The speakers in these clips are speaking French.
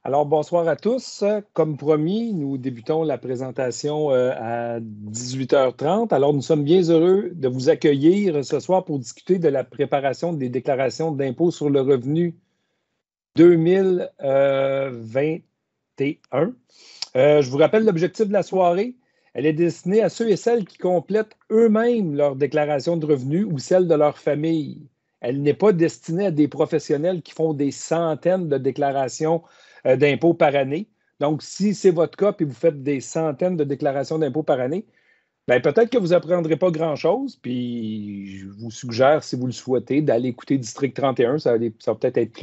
Alors, bonsoir à tous. Comme promis, nous débutons la présentation à 18h30. Alors, nous sommes bien heureux de vous accueillir ce soir pour discuter de la préparation des déclarations d'impôt sur le revenu 2021. Je vous rappelle l'objectif de la soirée. Elle est destinée à ceux et celles qui complètent eux-mêmes leur déclaration de revenus ou celle de leur famille. Elle n'est pas destinée à des professionnels qui font des centaines de déclarations d'impôts par année. Donc, si c'est votre cas et vous faites des centaines de déclarations d'impôts par année, bien, peut-être que vous n'apprendrez pas grand-chose. Puis, je vous suggère, si vous le souhaitez, d'aller écouter District 31. Ça va peut-être être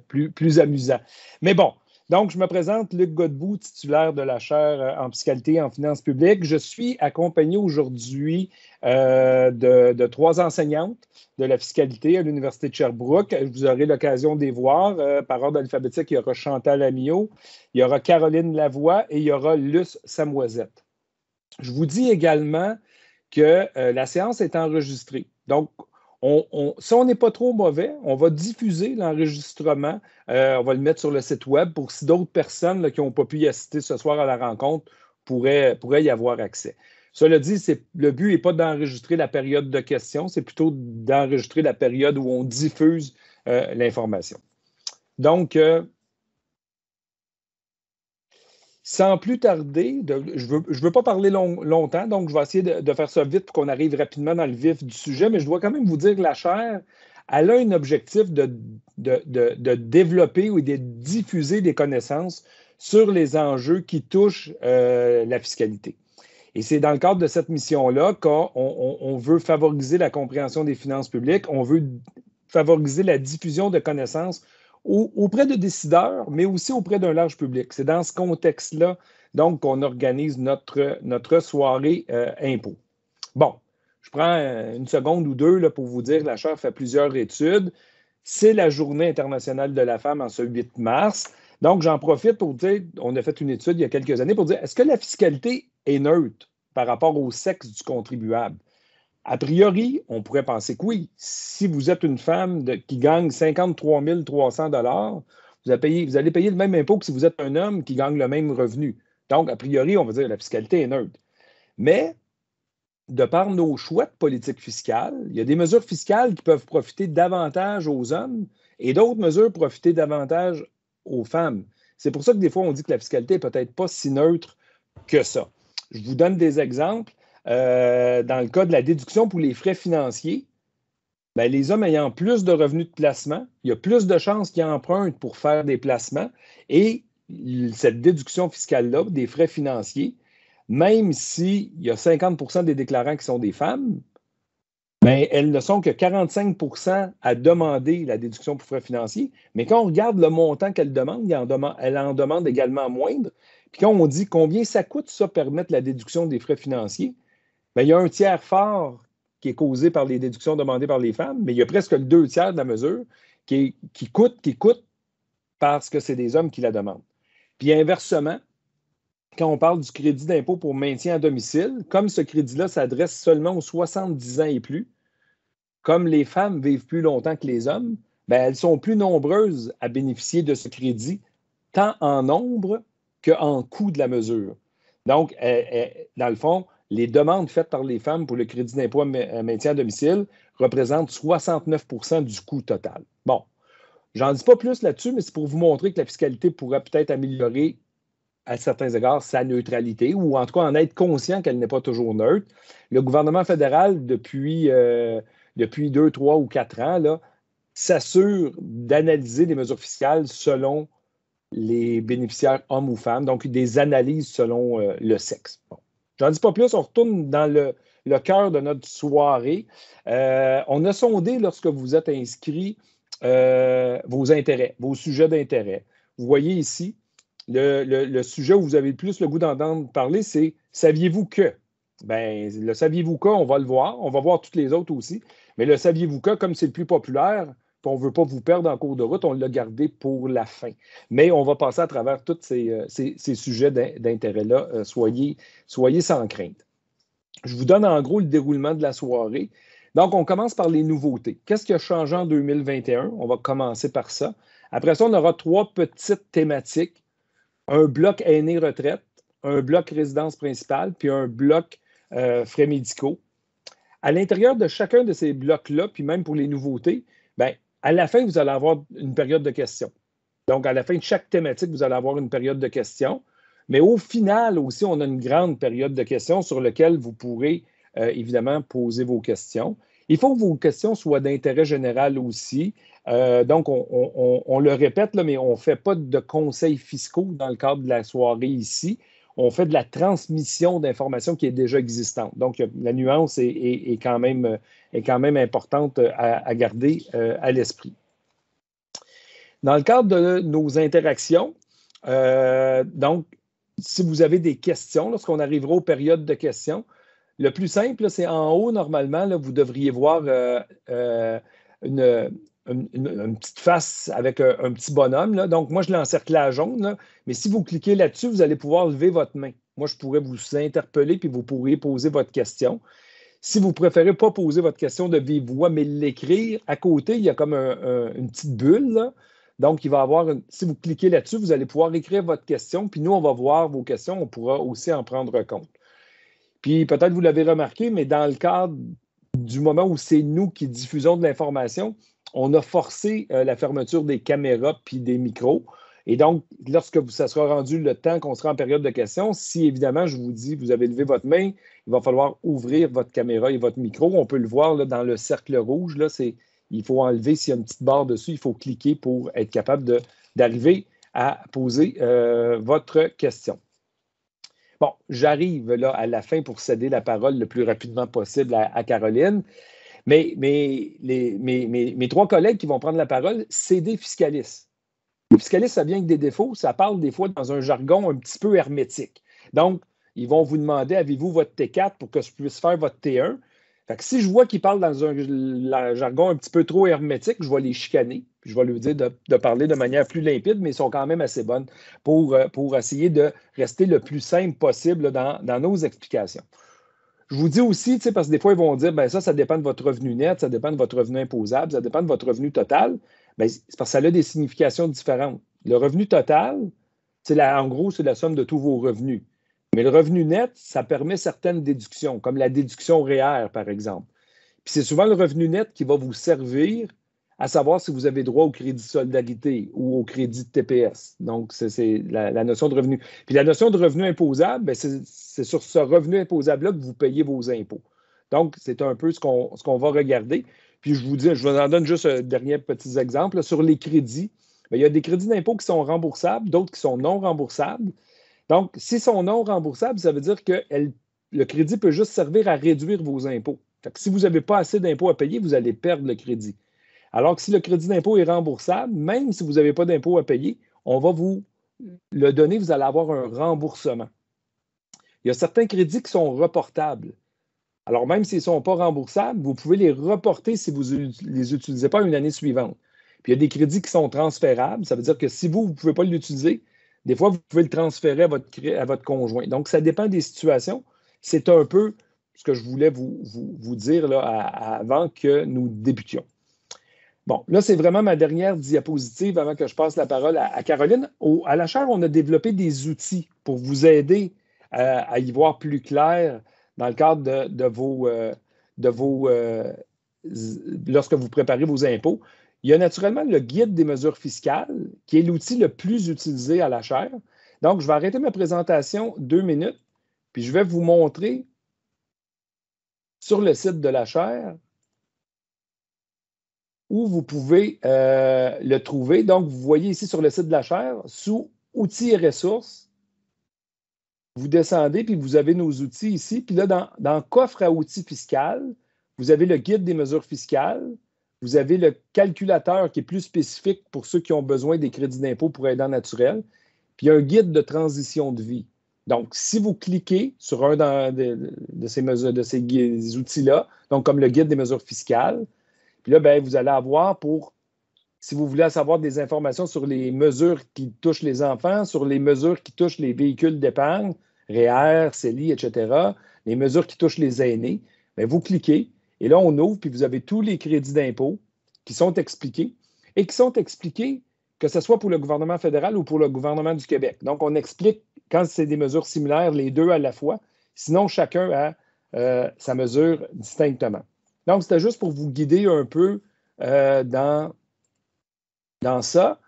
plus amusant. Mais bon, donc, je me présente, Luc Godbout, titulaire de la chaire en fiscalité et en finances publiques. Je suis accompagné aujourd'hui de trois enseignantes de la fiscalité à l'Université de Sherbrooke. Vous aurez l'occasion de les voir. Par ordre alphabétique, il y aura Chantal Amiot, il y aura Caroline Lavoie et il y aura Luce Samoisette. Je vous dis également que la séance est enregistrée. Donc, si on n'est pas trop mauvais, on va diffuser l'enregistrement. On va le mettre sur le site web pour si d'autres personnes là, qui n'ont pas pu y assister ce soir à la rencontre pourraient y avoir accès. Cela dit, le but n'est pas d'enregistrer la période de questions, c'est plutôt d'enregistrer la période où on diffuse l'information. Donc, sans plus tarder, je veux pas parler longtemps, donc je vais essayer de faire ça vite pour qu'on arrive rapidement dans le vif du sujet, mais je dois quand même vous dire que la chaire, elle a un objectif de développer ou de diffuser des connaissances sur les enjeux qui touchent la fiscalité. Et c'est dans le cadre de cette mission-là qu'on veut favoriser la compréhension des finances publiques, on veut favoriser la diffusion de connaissances auprès de décideurs, mais aussi auprès d'un large public. C'est dans ce contexte-là, donc, qu'on organise notre soirée impôt. Bon, je prends une seconde ou deux là, pour vous dire que la chaire fait plusieurs études. C'est la Journée internationale de la femme en ce 8 mars. Donc, j'en profite pour dire, on a fait une étude il y a quelques années pour dire, est-ce que la fiscalité est neutre par rapport au sexe du contribuable? A priori, on pourrait penser que oui. Si vous êtes une femme qui gagne 53 300 $, vous allez payer le même impôt que si vous êtes un homme qui gagne le même revenu. Donc, a priori, on va dire que la fiscalité est neutre. Mais, de par nos choix de politique fiscale, il y a des mesures fiscales qui peuvent profiter davantage aux hommes et d'autres mesures profiter davantage aux femmes. C'est pour ça que des fois, on dit que la fiscalité n'est peut-être pas si neutre que ça. Je vous donne des exemples. Dans le cas de la déduction pour les frais financiers, bien, les hommes ayant plus de revenus de placement, il y a plus de chances qu'ils empruntent pour faire des placements et cette déduction fiscale-là, des frais financiers, même s'il y a 50 des déclarants qui sont des femmes, bien, elles ne sont que 45 à demander la déduction pour frais financiers. Mais quand on regarde le montant qu'elle demande, elle en demande également moindre. Puis quand on dit combien ça coûte, ça, permettre la déduction des frais financiers, bien, il y a un tiers fort qui est causé par les déductions demandées par les femmes, mais il y a presque le 2 tiers de la mesure qui coûte parce que c'est des hommes qui la demandent. Puis inversement, quand on parle du crédit d'impôt pour maintien à domicile, comme ce crédit-là s'adresse seulement aux 70 ans et plus, comme les femmes vivent plus longtemps que les hommes, bien, elles sont plus nombreuses à bénéficier de ce crédit, tant en nombre qu'en coût de la mesure. Donc, dans le fond, les demandes faites par les femmes pour le crédit d'impôt à maintien à domicile représentent 69 du coût total. Bon, j'en dis pas plus là-dessus, mais c'est pour vous montrer que la fiscalité pourrait peut-être améliorer à certains égards sa neutralité, ou en tout cas en être conscient qu'elle n'est pas toujours neutre. Le gouvernement fédéral, depuis 2, 3 ou 4 ans, là, s'assure d'analyser les mesures fiscales selon les bénéficiaires hommes ou femmes, donc des analyses selon le sexe. Bon. J'en dis pas plus, on retourne dans le cœur de notre soirée. On a sondé, lorsque vous êtes inscrit, vos intérêts, vos sujets d'intérêt. Vous voyez ici, le sujet où vous avez le plus le goût d'entendre parler, c'est « Saviez-vous que ». Bien, le « Saviez-vous que », on va le voir. On va voir toutes les autres aussi. Mais le « Saviez-vous que », comme c'est le plus populaire, puis on ne veut pas vous perdre en cours de route, on l'a gardé pour la fin. Mais on va passer à travers tous ces sujets d'intérêt-là. Soyez sans crainte. Je vous donne en gros le déroulement de la soirée. Donc, on commence par les nouveautés. Qu'est-ce qui a changé en 2021? On va commencer par ça. Après ça, on aura 3 petites thématiques un bloc aîné retraite, un bloc résidence principale, puis un bloc frais médicaux. À l'intérieur de chacun de ces blocs-là, puis même pour les nouveautés, bien, à la fin, vous allez avoir une période de questions. Donc, à la fin de chaque thématique, vous allez avoir une période de questions. Mais au final aussi, on a une grande période de questions sur laquelle vous pourrez évidemment poser vos questions. Il faut que vos questions soient d'intérêt général aussi. Donc, on le répète, là, mais on ne fait pas de conseils fiscaux dans le cadre de la soirée ici. On fait de la transmission d'informations qui est déjà existante. Donc, la nuance est quand même importante à garder à l'esprit. Dans le cadre de nos interactions, donc, si vous avez des questions, lorsqu'on arrivera aux périodes de questions, le plus simple, c'est en haut, normalement, là, vous devriez voir une petite face avec un petit bonhomme. Là. Donc, moi, je l'ai encerclé à jaune, là, mais si vous cliquez là-dessus, vous allez pouvoir lever votre main. Moi, je pourrais vous interpeller, puis vous pourriez poser votre question. Si vous préférez pas poser votre question de vive voix, mais l'écrire, à côté, il y a comme une petite bulle, là. Donc, il va avoir si vous cliquez là-dessus, vous allez pouvoir écrire votre question, puis nous, on va voir vos questions, on pourra aussi en prendre compte. Puis peut-être vous l'avez remarqué, mais dans le cadre du moment où c'est nous qui diffusons de l'information, on a forcé la fermeture des caméras puis des micros. Et donc, lorsque ça sera rendu le temps qu'on sera en période de questions, si évidemment, je vous dis, vous avez levé votre main, il va falloir ouvrir votre caméra et votre micro. On peut le voir là, dans le cercle rouge. Là, il faut enlever, s'il y a une petite barre dessus, il faut cliquer pour être capable d'arriver à poser votre question. Bon, j'arrive là à la fin pour céder la parole le plus rapidement possible à Caroline. Mais mes trois collègues qui vont prendre la parole, c'est des fiscalistes. Les fiscalistes, ça vient avec des défauts. Ça parle des fois dans un jargon un petit peu hermétique. Donc, ils vont vous demander, avez-vous votre T4 pour que je puisse faire votre T1? Fait que si je vois qu'ils parlent dans un jargon un petit peu trop hermétique, je vais les chicaner. Puis je vais leur dire de parler de manière plus limpide, mais ils sont quand même assez bonnes pour essayer de rester le plus simple possible dans nos explications. Je vous dis aussi, parce que des fois, ils vont dire, ben ça dépend de votre revenu net, ça dépend de votre revenu imposable, ça dépend de votre revenu total. Bien, c'est parce que ça a des significations différentes. Le revenu total, en gros, c'est la somme de tous vos revenus. Mais le revenu net, ça permet certaines déductions, comme la déduction REER, par exemple. Puis c'est souvent le revenu net qui va vous servir à savoir si vous avez droit au crédit de solidarité ou au crédit de TPS. Donc, c'est la notion de revenu. Puis la notion de revenu imposable, bien, c'est sur ce revenu imposable-là que vous payez vos impôts. Donc, c'est un peu ce qu'on va regarder. Puis je vous en donne juste un dernier petit exemple. Là, sur les crédits, bien, il y a des crédits d'impôt qui sont remboursables, d'autres qui sont non remboursables. Donc, s'ils sont non remboursables, ça veut dire que le crédit peut juste servir à réduire vos impôts. Fait que si vous n'avez pas assez d'impôts à payer, vous allez perdre le crédit. Alors que si le crédit d'impôt est remboursable, même si vous n'avez pas d'impôt à payer, on va vous le donner, vous allez avoir un remboursement. Il y a certains crédits qui sont reportables. Alors, même s'ils ne sont pas remboursables, vous pouvez les reporter si vous ne les utilisez pas une année suivante. Puis, il y a des crédits qui sont transférables. Ça veut dire que si vous ne pouvez pas l'utiliser, des fois, vous pouvez le transférer à votre conjoint. Donc, ça dépend des situations. C'est un peu ce que je voulais vous dire là, avant que nous débutions. Bon, là, c'est vraiment ma dernière diapositive avant que je passe la parole à Caroline. À la chaire, on a développé des outils pour vous aider à y voir plus clair dans le cadre lorsque vous préparez vos impôts. Il y a naturellement le guide des mesures fiscales, qui est l'outil le plus utilisé à la chaire. Donc, je vais arrêter ma présentation 2 minutes, puis je vais vous montrer sur le site de la chaire où vous pouvez le trouver. Donc, vous voyez ici sur le site de la chaire, sous Outils et ressources, vous descendez, puis vous avez nos outils ici. Puis là, dans Coffre à outils fiscal, vous avez le guide des mesures fiscales. Vous avez le calculateur qui est plus spécifique pour ceux qui ont besoin des crédits d'impôt pour aidants naturels. Puis il y a un guide de transition de vie. Donc, si vous cliquez sur un de ces outils-là, donc comme le guide des mesures fiscales, puis là, bien, vous allez avoir si vous voulez savoir des informations sur les mesures qui touchent les enfants, sur les mesures qui touchent les véhicules d'épargne, REER, CELI, etc., les mesures qui touchent les aînés, bien, vous cliquez et là, on ouvre, puis vous avez tous les crédits d'impôt qui sont expliqués et qui sont expliqués que ce soit pour le gouvernement fédéral ou pour le gouvernement du Québec. Donc, on explique quand c'est des mesures similaires, les deux à la fois. Sinon, chacun a sa mesure distinctement. Donc, c'était juste pour vous guider un peu dans ça.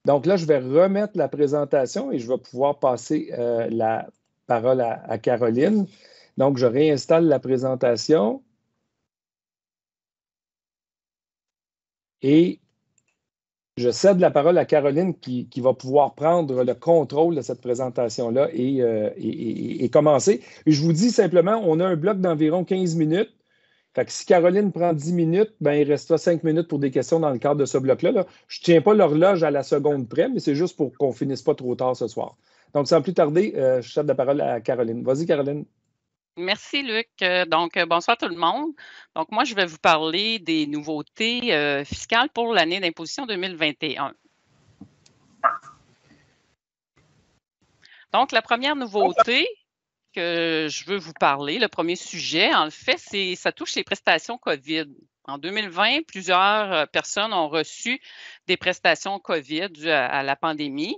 Donc là, je vais remettre la présentation et je vais pouvoir passer la parole à Caroline. Donc, je réinstalle la présentation. Et je cède la parole à Caroline qui va pouvoir prendre le contrôle de cette présentation-là et commencer. Et je vous dis simplement, on a un bloc d'environ 15 minutes. Fait que si Caroline prend 10 minutes, ben, il restera 5 minutes pour des questions dans le cadre de ce bloc-là. Là. Je ne tiens pas l'horloge à la seconde près, mais c'est juste pour qu'on ne finisse pas trop tard ce soir. Donc, sans plus tarder, je cède la parole à Caroline. Vas-y, Caroline. Merci, Luc. Donc, bonsoir tout le monde. Donc, moi, je vais vous parler des nouveautés fiscales pour l'année d'imposition 2021. Donc, la première nouveauté que je veux vous parler, le premier sujet, en fait, ça touche les prestations COVID. En 2020, plusieurs personnes ont reçu des prestations COVID dues à la pandémie.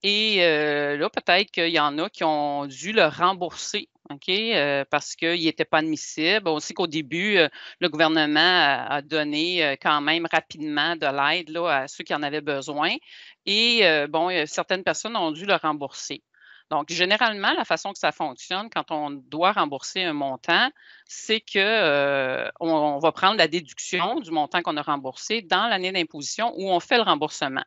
Et là, peut-être qu'il y en a qui ont dû le rembourser, OK, parce qu'il n'était pas admissible. On sait qu'au début, le gouvernement a donné quand même rapidement de l'aide là, à ceux qui en avaient besoin. Et certaines personnes ont dû le rembourser. Donc, généralement, la façon que ça fonctionne quand on doit rembourser un montant, c'est que on va prendre la déduction du montant qu'on a remboursé dans l'année d'imposition où on fait le remboursement.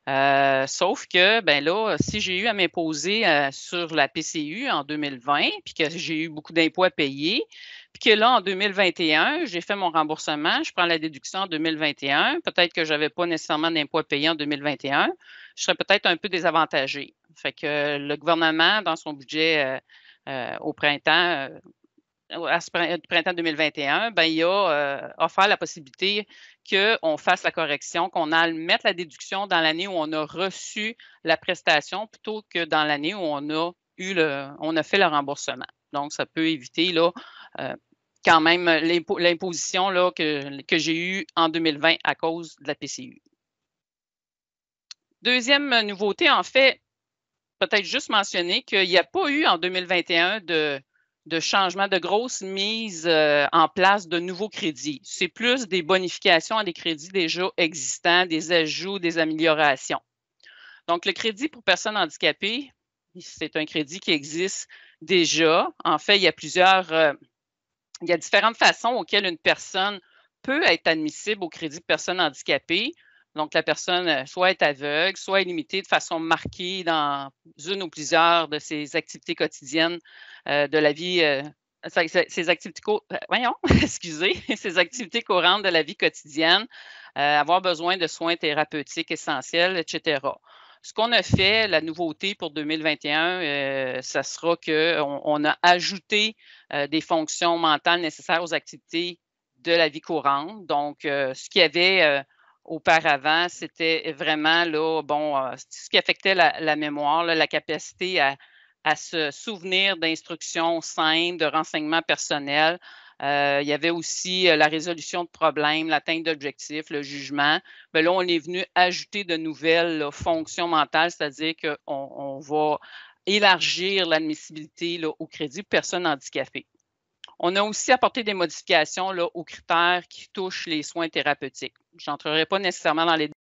Sauf que, ben là, si j'ai eu à m'imposer sur la PCU en 2020, puis que j'ai eu beaucoup d'impôts à payer, puis que là, en 2021, j'ai fait mon remboursement, je prends la déduction en 2021, peut-être que je n'avais pas nécessairement d'impôts à payer en 2021, je serais peut-être un peu désavantagée. Fait que le gouvernement, dans son budget au printemps, printemps 2021, ben, il a offert la possibilité qu'on fasse la correction, qu'on aille mettre la déduction dans l'année où on a reçu la prestation plutôt que dans l'année où on a fait le remboursement. Donc, ça peut éviter là, quand même l'imposition là, que j'ai eue en 2020 à cause de la PCU. Deuxième nouveauté, en fait, peut-être juste mentionner qu'il n'y a pas eu en 2021 de changement, de grosses mises en place de nouveaux crédits. C'est plus des bonifications à des crédits déjà existants, des ajouts, des améliorations. Donc, le crédit pour personnes handicapées, c'est un crédit qui existe déjà. En fait, il y a différentes façons auxquelles une personne peut être admissible au crédit de personnes handicapées. Donc, la personne soit est aveugle, soit est limitée de façon marquée dans une ou plusieurs de ses activités quotidiennes de la vie, ses activités, ses activités courantes de la vie quotidienne, avoir besoin de soins thérapeutiques essentiels, etc. Ce qu'on a fait, la nouveauté pour 2021, ça sera qu'on a ajouté des fonctions mentales nécessaires aux activités de la vie courante. Donc, ce qu'il y avait auparavant, c'était vraiment là, ce qui affectait la mémoire, là, la capacité à se souvenir d'instructions simples, de renseignements personnels. Il y avait aussi la résolution de problèmes, l'atteinte d'objectifs, le jugement. Bien, là, on est venu ajouter de nouvelles là, fonctions mentales, c'est-à-dire qu'on va élargir l'admissibilité au crédit pour personnes handicapées. On a aussi apporté des modifications là, aux critères qui touchent les soins thérapeutiques. Je n'entrerai pas nécessairement dans les détails.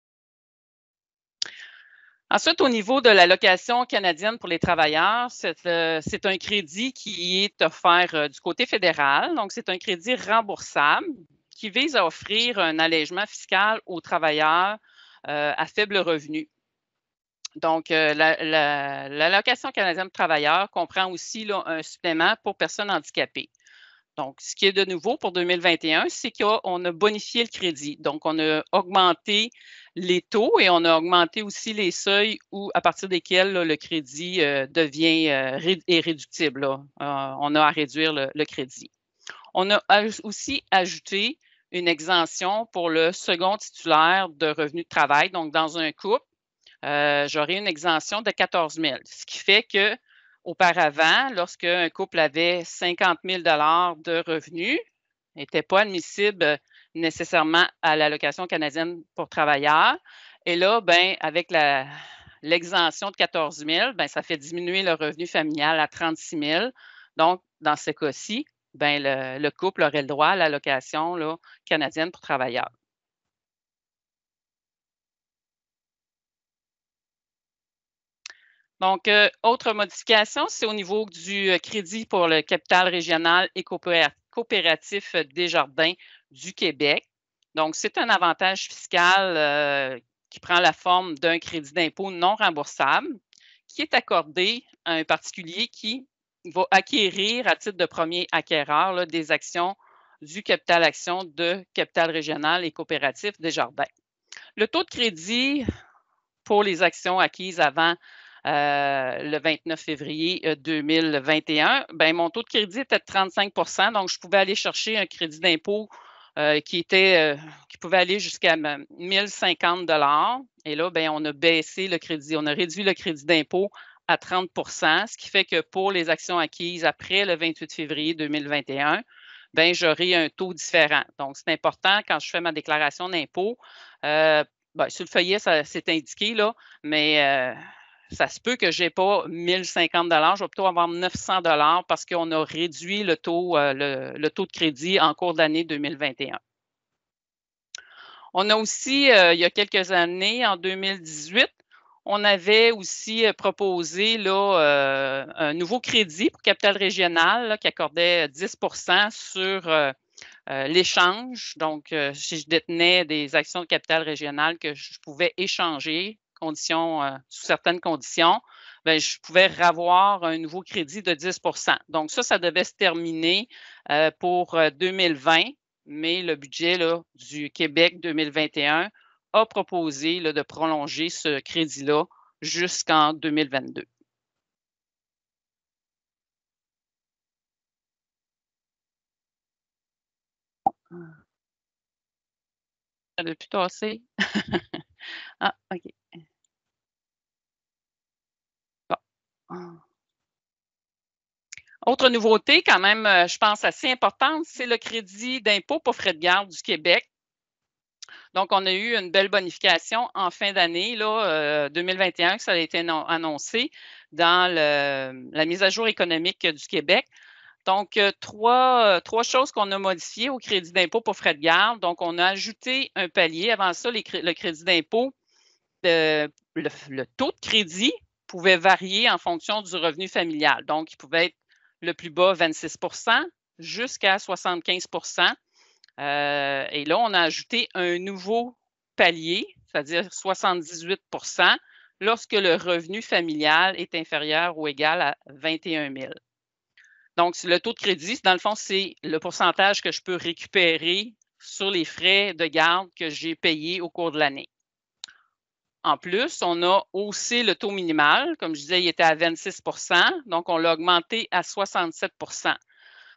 Ensuite, au niveau de l'allocation canadienne pour les travailleurs, c'est un crédit qui est offert du côté fédéral. Donc, c'est un crédit remboursable qui vise à offrir un allègement fiscal aux travailleurs à faible revenu. Donc, l'allocation canadienne de travailleurs comprend aussi là, un supplément pour personnes handicapées. Donc, ce qui est de nouveau pour 2021, c'est qu'on a bonifié le crédit. Donc, on a augmenté les taux et on a augmenté aussi les seuils à partir desquels là, le crédit devient irréductible. On a à réduire le crédit. On a aussi ajouté une exemption pour le second titulaire de revenu de travail. Donc, dans un couple, j'aurai une exemption de 14 000, ce qui fait que auparavant, lorsqu'un couple avait 50 000 de revenus, n'était pas admissible nécessairement à l'allocation canadienne pour travailleurs. Et là, ben, avec l'exemption de 14 000, ben, ça fait diminuer le revenu familial à 36 000. Donc, dans ce cas-ci, ben, le couple aurait le droit à l'allocation canadienne pour travailleurs. Donc, autre modification, c'est au niveau du crédit pour le capital régional et coopératif Desjardins du Québec. Donc, c'est un avantage fiscal qui prend la forme d'un crédit d'impôt non remboursable qui est accordé à un particulier qui va acquérir à titre de premier acquéreur là, des actions du capital action de capital régional et coopératif Desjardins. Le taux de crédit pour les actions acquises avant le 29 février 2021, ben, mon taux de crédit était de 35 %, donc je pouvais aller chercher un crédit d'impôt qui pouvait aller jusqu'à 1050 $. Et là, ben, on a baissé le crédit, on a réduit le crédit d'impôt à 30 %, ce qui fait que pour les actions acquises après le 28 février 2021, ben, j'aurai un taux différent. Donc, c'est important quand je fais ma déclaration d'impôt. Ben, sur le feuillet, c'est indiqué, là, mais ça se peut que je n'ai pas 1050 $, je vais plutôt avoir 900 $ parce qu'on a réduit le taux de crédit en cours d'année 2021. On a aussi, il y a quelques années, en 2018, on avait aussi proposé là, un nouveau crédit pour capital régional là, qui accordait 10 % sur l'échange. Donc, si je détenais des actions de capital régional que je pouvais échanger sous certaines conditions, bien, je pouvais avoir un nouveau crédit de 10 %. Donc, ça devait se terminer pour 2020, mais le budget là, du Québec 2021 a proposé là, de prolonger ce crédit-là jusqu'en 2022. Ça doit plus tasser. Ah, OK. Bon. Autre nouveauté, quand même, je pense assez importante, c'est le crédit d'impôt pour frais de garde du Québec. Donc, on a eu une belle bonification en fin d'année, là, 2021, que ça a été annoncé dans la mise à jour économique du Québec. Donc, trois choses qu'on a modifiées au crédit d'impôt pour frais de garde. Donc, on a ajouté un palier. Avant ça, le crédit d'impôt, le taux de crédit pouvait varier en fonction du revenu familial. Donc, il pouvait être le plus bas, 26 % jusqu'à 75 %. Et là, on a ajouté un nouveau palier, c'est-à-dire 78 % lorsque le revenu familial est inférieur ou égal à 21 000. Donc, le taux de crédit, dans le fond, c'est le pourcentage que je peux récupérer sur les frais de garde que j'ai payés au cours de l'année. En plus, on a haussé le taux minimal. Comme je disais, il était à 26 %, donc on l'a augmenté à 67 %.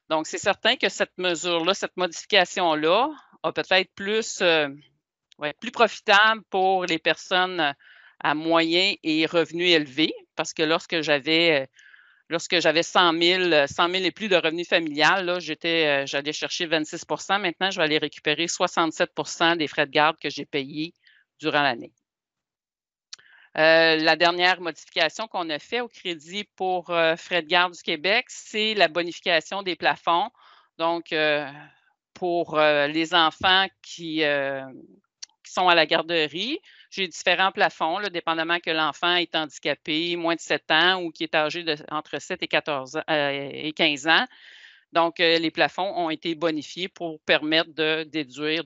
Donc, c'est certain que cette mesure-là, cette modification-là, a peut-être plus profitable pour les personnes à moyen et revenus élevés, parce que lorsque j'avais 100 000 et plus de revenus familial, là, j'allais chercher 26 %. Maintenant, je vais aller récupérer 67 % des frais de garde que j'ai payés durant l'année. La dernière modification qu'on a fait au crédit pour frais de garde du Québec, c'est la bonification des plafonds. Donc, pour les enfants qui sont à la garderie, j'ai différents plafonds, là, dépendamment que l'enfant est handicapé, moins de 7 ans ou qui est âgé entre 7 et 15 ans. Donc, les plafonds ont été bonifiés pour permettre de déduire,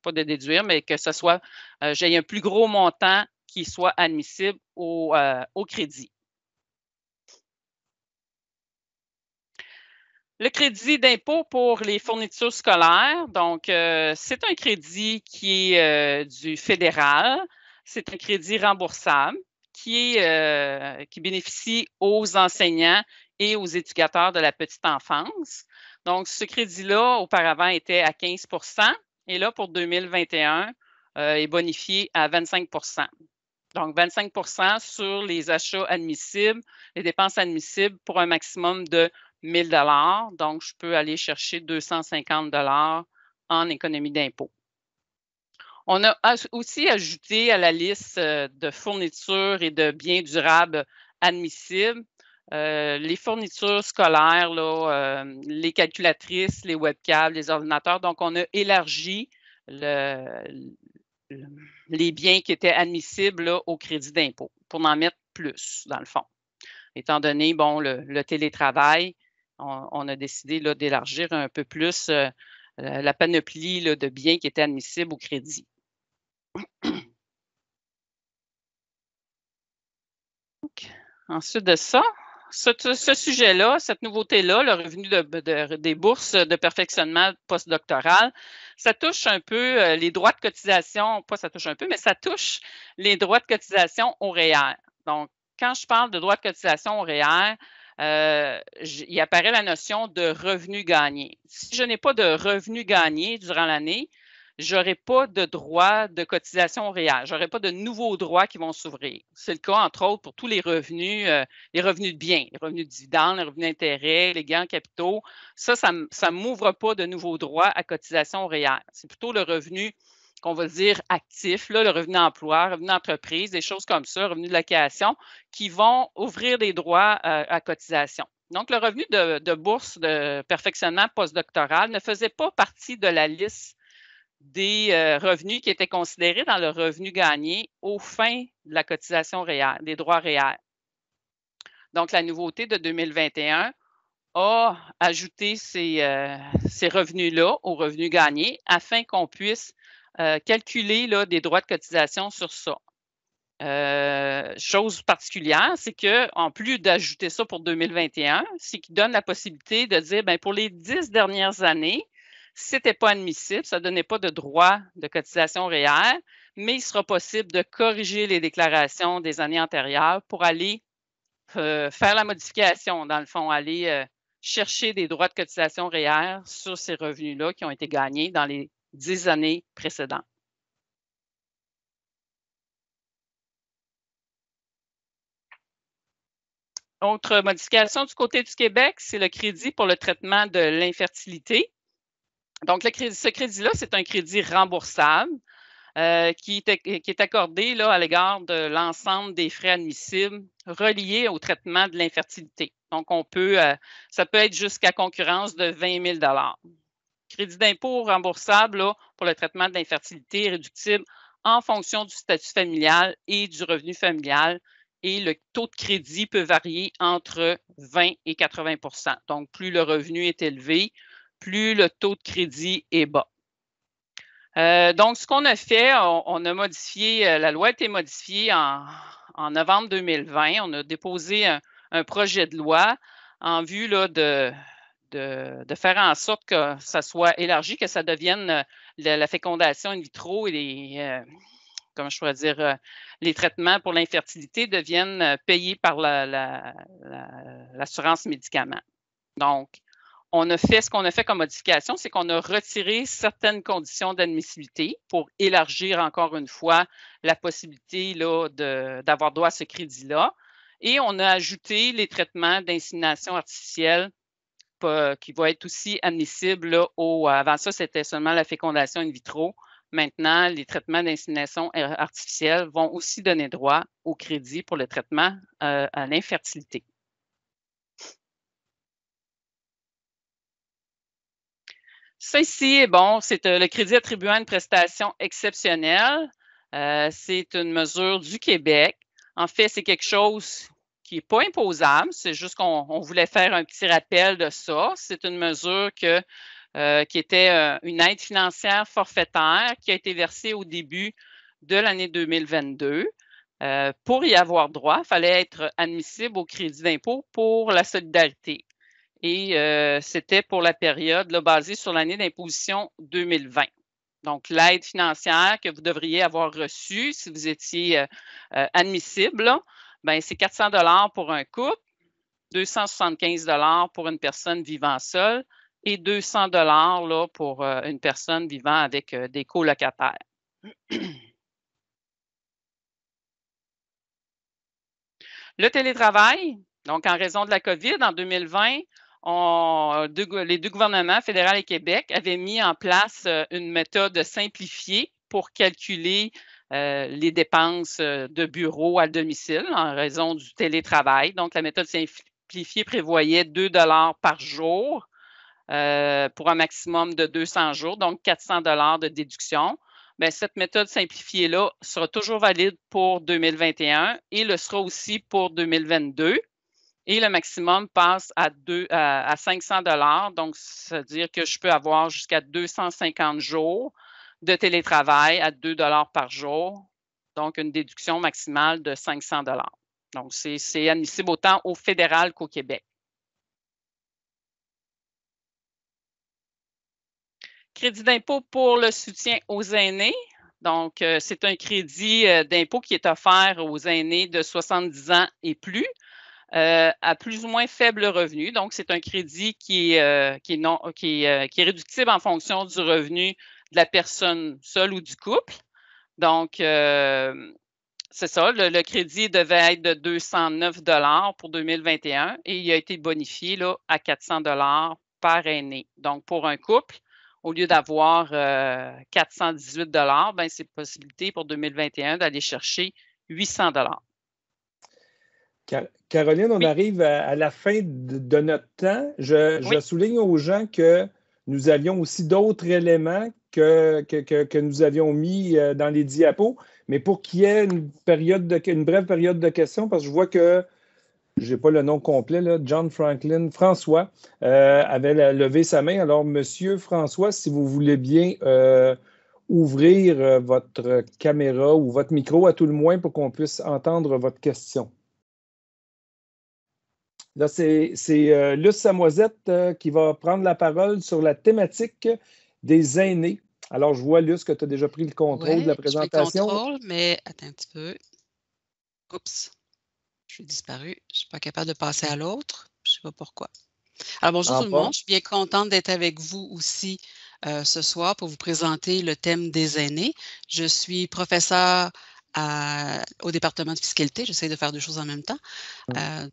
pas de déduire, mais que ce soit, j'ai un plus gros montant qui soit admissible au crédit. Le crédit d'impôt pour les fournitures scolaires, donc c'est un crédit qui est du fédéral. C'est un crédit remboursable qui bénéficie aux enseignants et aux éducateurs de la petite enfance. Donc, ce crédit-là, auparavant, était à 15 % et là, pour 2021, est bonifié à 25 %. Donc, 25 % sur les achats admissibles, les dépenses admissibles pour un maximum de 1 000 $. Donc, je peux aller chercher 250 $ en économie d'impôt. On a aussi ajouté à la liste de fournitures et de biens durables admissibles les fournitures scolaires, là, les calculatrices, les webcams, les ordinateurs. Donc, on a élargi les biens qui étaient admissibles là, au crédit d'impôt pour en mettre plus, dans le fond. Étant donné, bon, le télétravail, on a décidé d'élargir un peu plus la panoplie là, de biens qui étaient admissibles au crédit. Donc, ensuite de ça, ce sujet-là, cette nouveauté-là, le revenu des bourses de perfectionnement postdoctoral, ça touche un peu les droits de cotisation, pas ça touche un peu, mais ça touche les droits de cotisation au REER. Donc, quand je parle de droits de cotisation au REER, il apparaît la notion de revenu gagné. Si je n'ai pas de revenu gagné durant l'année, je n'aurai pas de droit de cotisation au REER. Je n'aurai pas de nouveaux droits qui vont s'ouvrir. C'est le cas, entre autres, pour tous les revenus de biens, les revenus de dividendes, les revenus d'intérêt, les gains en capitaux. Ça ne m'ouvre pas de nouveaux droits à cotisation au REER. C'est plutôt le revenu qu'on va dire actif, là, le revenu d'emploi, revenu d'entreprise, des choses comme ça, revenu de location, qui vont ouvrir des droits à cotisation. Donc, le revenu de bourse de perfectionnement postdoctoral ne faisait pas partie de la liste des revenus qui étaient considérés dans le revenu gagné aux fins de la cotisation REER, des droits REER. Donc, la nouveauté de 2021 a ajouté ces revenus-là aux revenus gagnés afin qu'on puisse calculer là, des droits de cotisation sur ça. Chose particulière, c'est qu'en plus d'ajouter ça pour 2021, c'est qu'il donne la possibilité de dire, bien, pour les 10 dernières années, ce n'était pas admissible, ça ne donnait pas de droit de cotisation REER, mais il sera possible de corriger les déclarations des années antérieures pour aller faire la modification, dans le fond, aller chercher des droits de cotisation REER sur ces revenus-là qui ont été gagnés dans les 10 années précédentes. Autre modification du côté du Québec, c'est le crédit pour le traitement de l'infertilité. Donc, ce crédit-là, c'est un crédit remboursable qui est accordé là, à l'égard de l'ensemble des frais admissibles reliés au traitement de l'infertilité. Donc, ça peut être jusqu'à concurrence de 20 000 Crédit d'impôt remboursable là, pour le traitement de l'infertilité est réductible en fonction du statut familial et du revenu familial. Et le taux de crédit peut varier entre 20 et 80 %. Donc, plus le revenu est élevé, plus le taux de crédit est bas. Donc, ce qu'on a fait, on a modifié, la loi a été modifiée en novembre 2020. On a déposé un projet de loi en vue là, de faire en sorte que ça soit élargi, que ça devienne la fécondation in vitro et comment je pourrais dire, les traitements pour l'infertilité deviennent payés par l'assurance médicaments. Donc, ce qu'on a fait comme modification, c'est qu'on a retiré certaines conditions d'admissibilité pour élargir encore une fois la possibilité là, d'avoir droit à ce crédit-là. Et on a ajouté les traitements d'insémination artificielle qui vont être aussi admissibles là, avant ça, c'était seulement la fécondation in vitro. Maintenant, les traitements d'insémination artificielle vont aussi donner droit au crédit pour le traitement à l'infertilité. Ça ici, bon, c'est le crédit attribuant une prestation exceptionnelle. C'est une mesure du Québec. En fait, c'est quelque chose qui n'est pas imposable. C'est juste qu'on voulait faire un petit rappel de ça. C'est une mesure qui était une aide financière forfaitaire qui a été versée au début de l'année 2022. Pour y avoir droit, il fallait être admissible au crédit d'impôt pour la solidarité. Et c'était pour la période là, basée sur l'année d'imposition 2020. Donc, l'aide financière que vous devriez avoir reçue si vous étiez admissible, ben, c'est 400 $ pour un couple, 275 $ pour une personne vivant seule et 200 $ là, pour une personne vivant avec des colocataires. Le télétravail, donc en raison de la COVID, en 2020, les deux gouvernements, fédéral et Québec, avaient mis en place une méthode simplifiée pour calculer les dépenses de bureau à domicile en raison du télétravail. Donc, la méthode simplifiée prévoyait 2 $ par jour pour un maximum de 200 jours, donc 400 $ de déduction. Bien, cette méthode simplifiée-là sera toujours valide pour 2021 et le sera aussi pour 2022. Et le maximum passe à 500 $. Donc, c'est-à-dire que je peux avoir jusqu'à 250 jours de télétravail à 2 $ par jour. Donc, une déduction maximale de 500 $. Donc, c'est admissible autant au fédéral qu'au Québec. Crédit d'impôt pour le soutien aux aînés. Donc, c'est un crédit d'impôt qui est offert aux aînés de 70 ans et plus. À plus ou moins faible revenu. Donc, c'est un crédit qui est réductible en fonction du revenu de la personne seule ou du couple. Donc, c'est ça, le crédit devait être de 209 $ pour 2021 et il a été bonifié là, à 400 $ par aîné. Donc, pour un couple, au lieu d'avoir 418 $, ben, c'est possibilité pour 2021 d'aller chercher 800 $. Caroline, on Oui. arrive à la fin de notre temps. Je souligne aux gens que nous avions aussi d'autres éléments que nous avions mis dans les diapos, mais pour qu'il y ait une brève période de questions, parce que je vois que je n'ai pas le nom complet, là, François avait levé sa main. Alors, Monsieur François, si vous voulez bien ouvrir votre caméra ou votre micro à tout le moins pour qu'on puisse entendre votre question. Là, c'est Luce Samoisette qui va prendre la parole sur la thématique des aînés. Alors, je vois, Luce, que tu as déjà pris le contrôle de la présentation. Je fais le contrôle, mais attends un petit peu. Oups, je suis disparue. Je ne suis pas capable de passer à l'autre. Je ne sais pas pourquoi. Alors, bonjour tout le monde. Je suis bien contente d'être avec vous aussi ce soir pour vous présenter le thème des aînés. Je suis professeure au département de fiscalité. J'essaie de faire deux choses en même temps.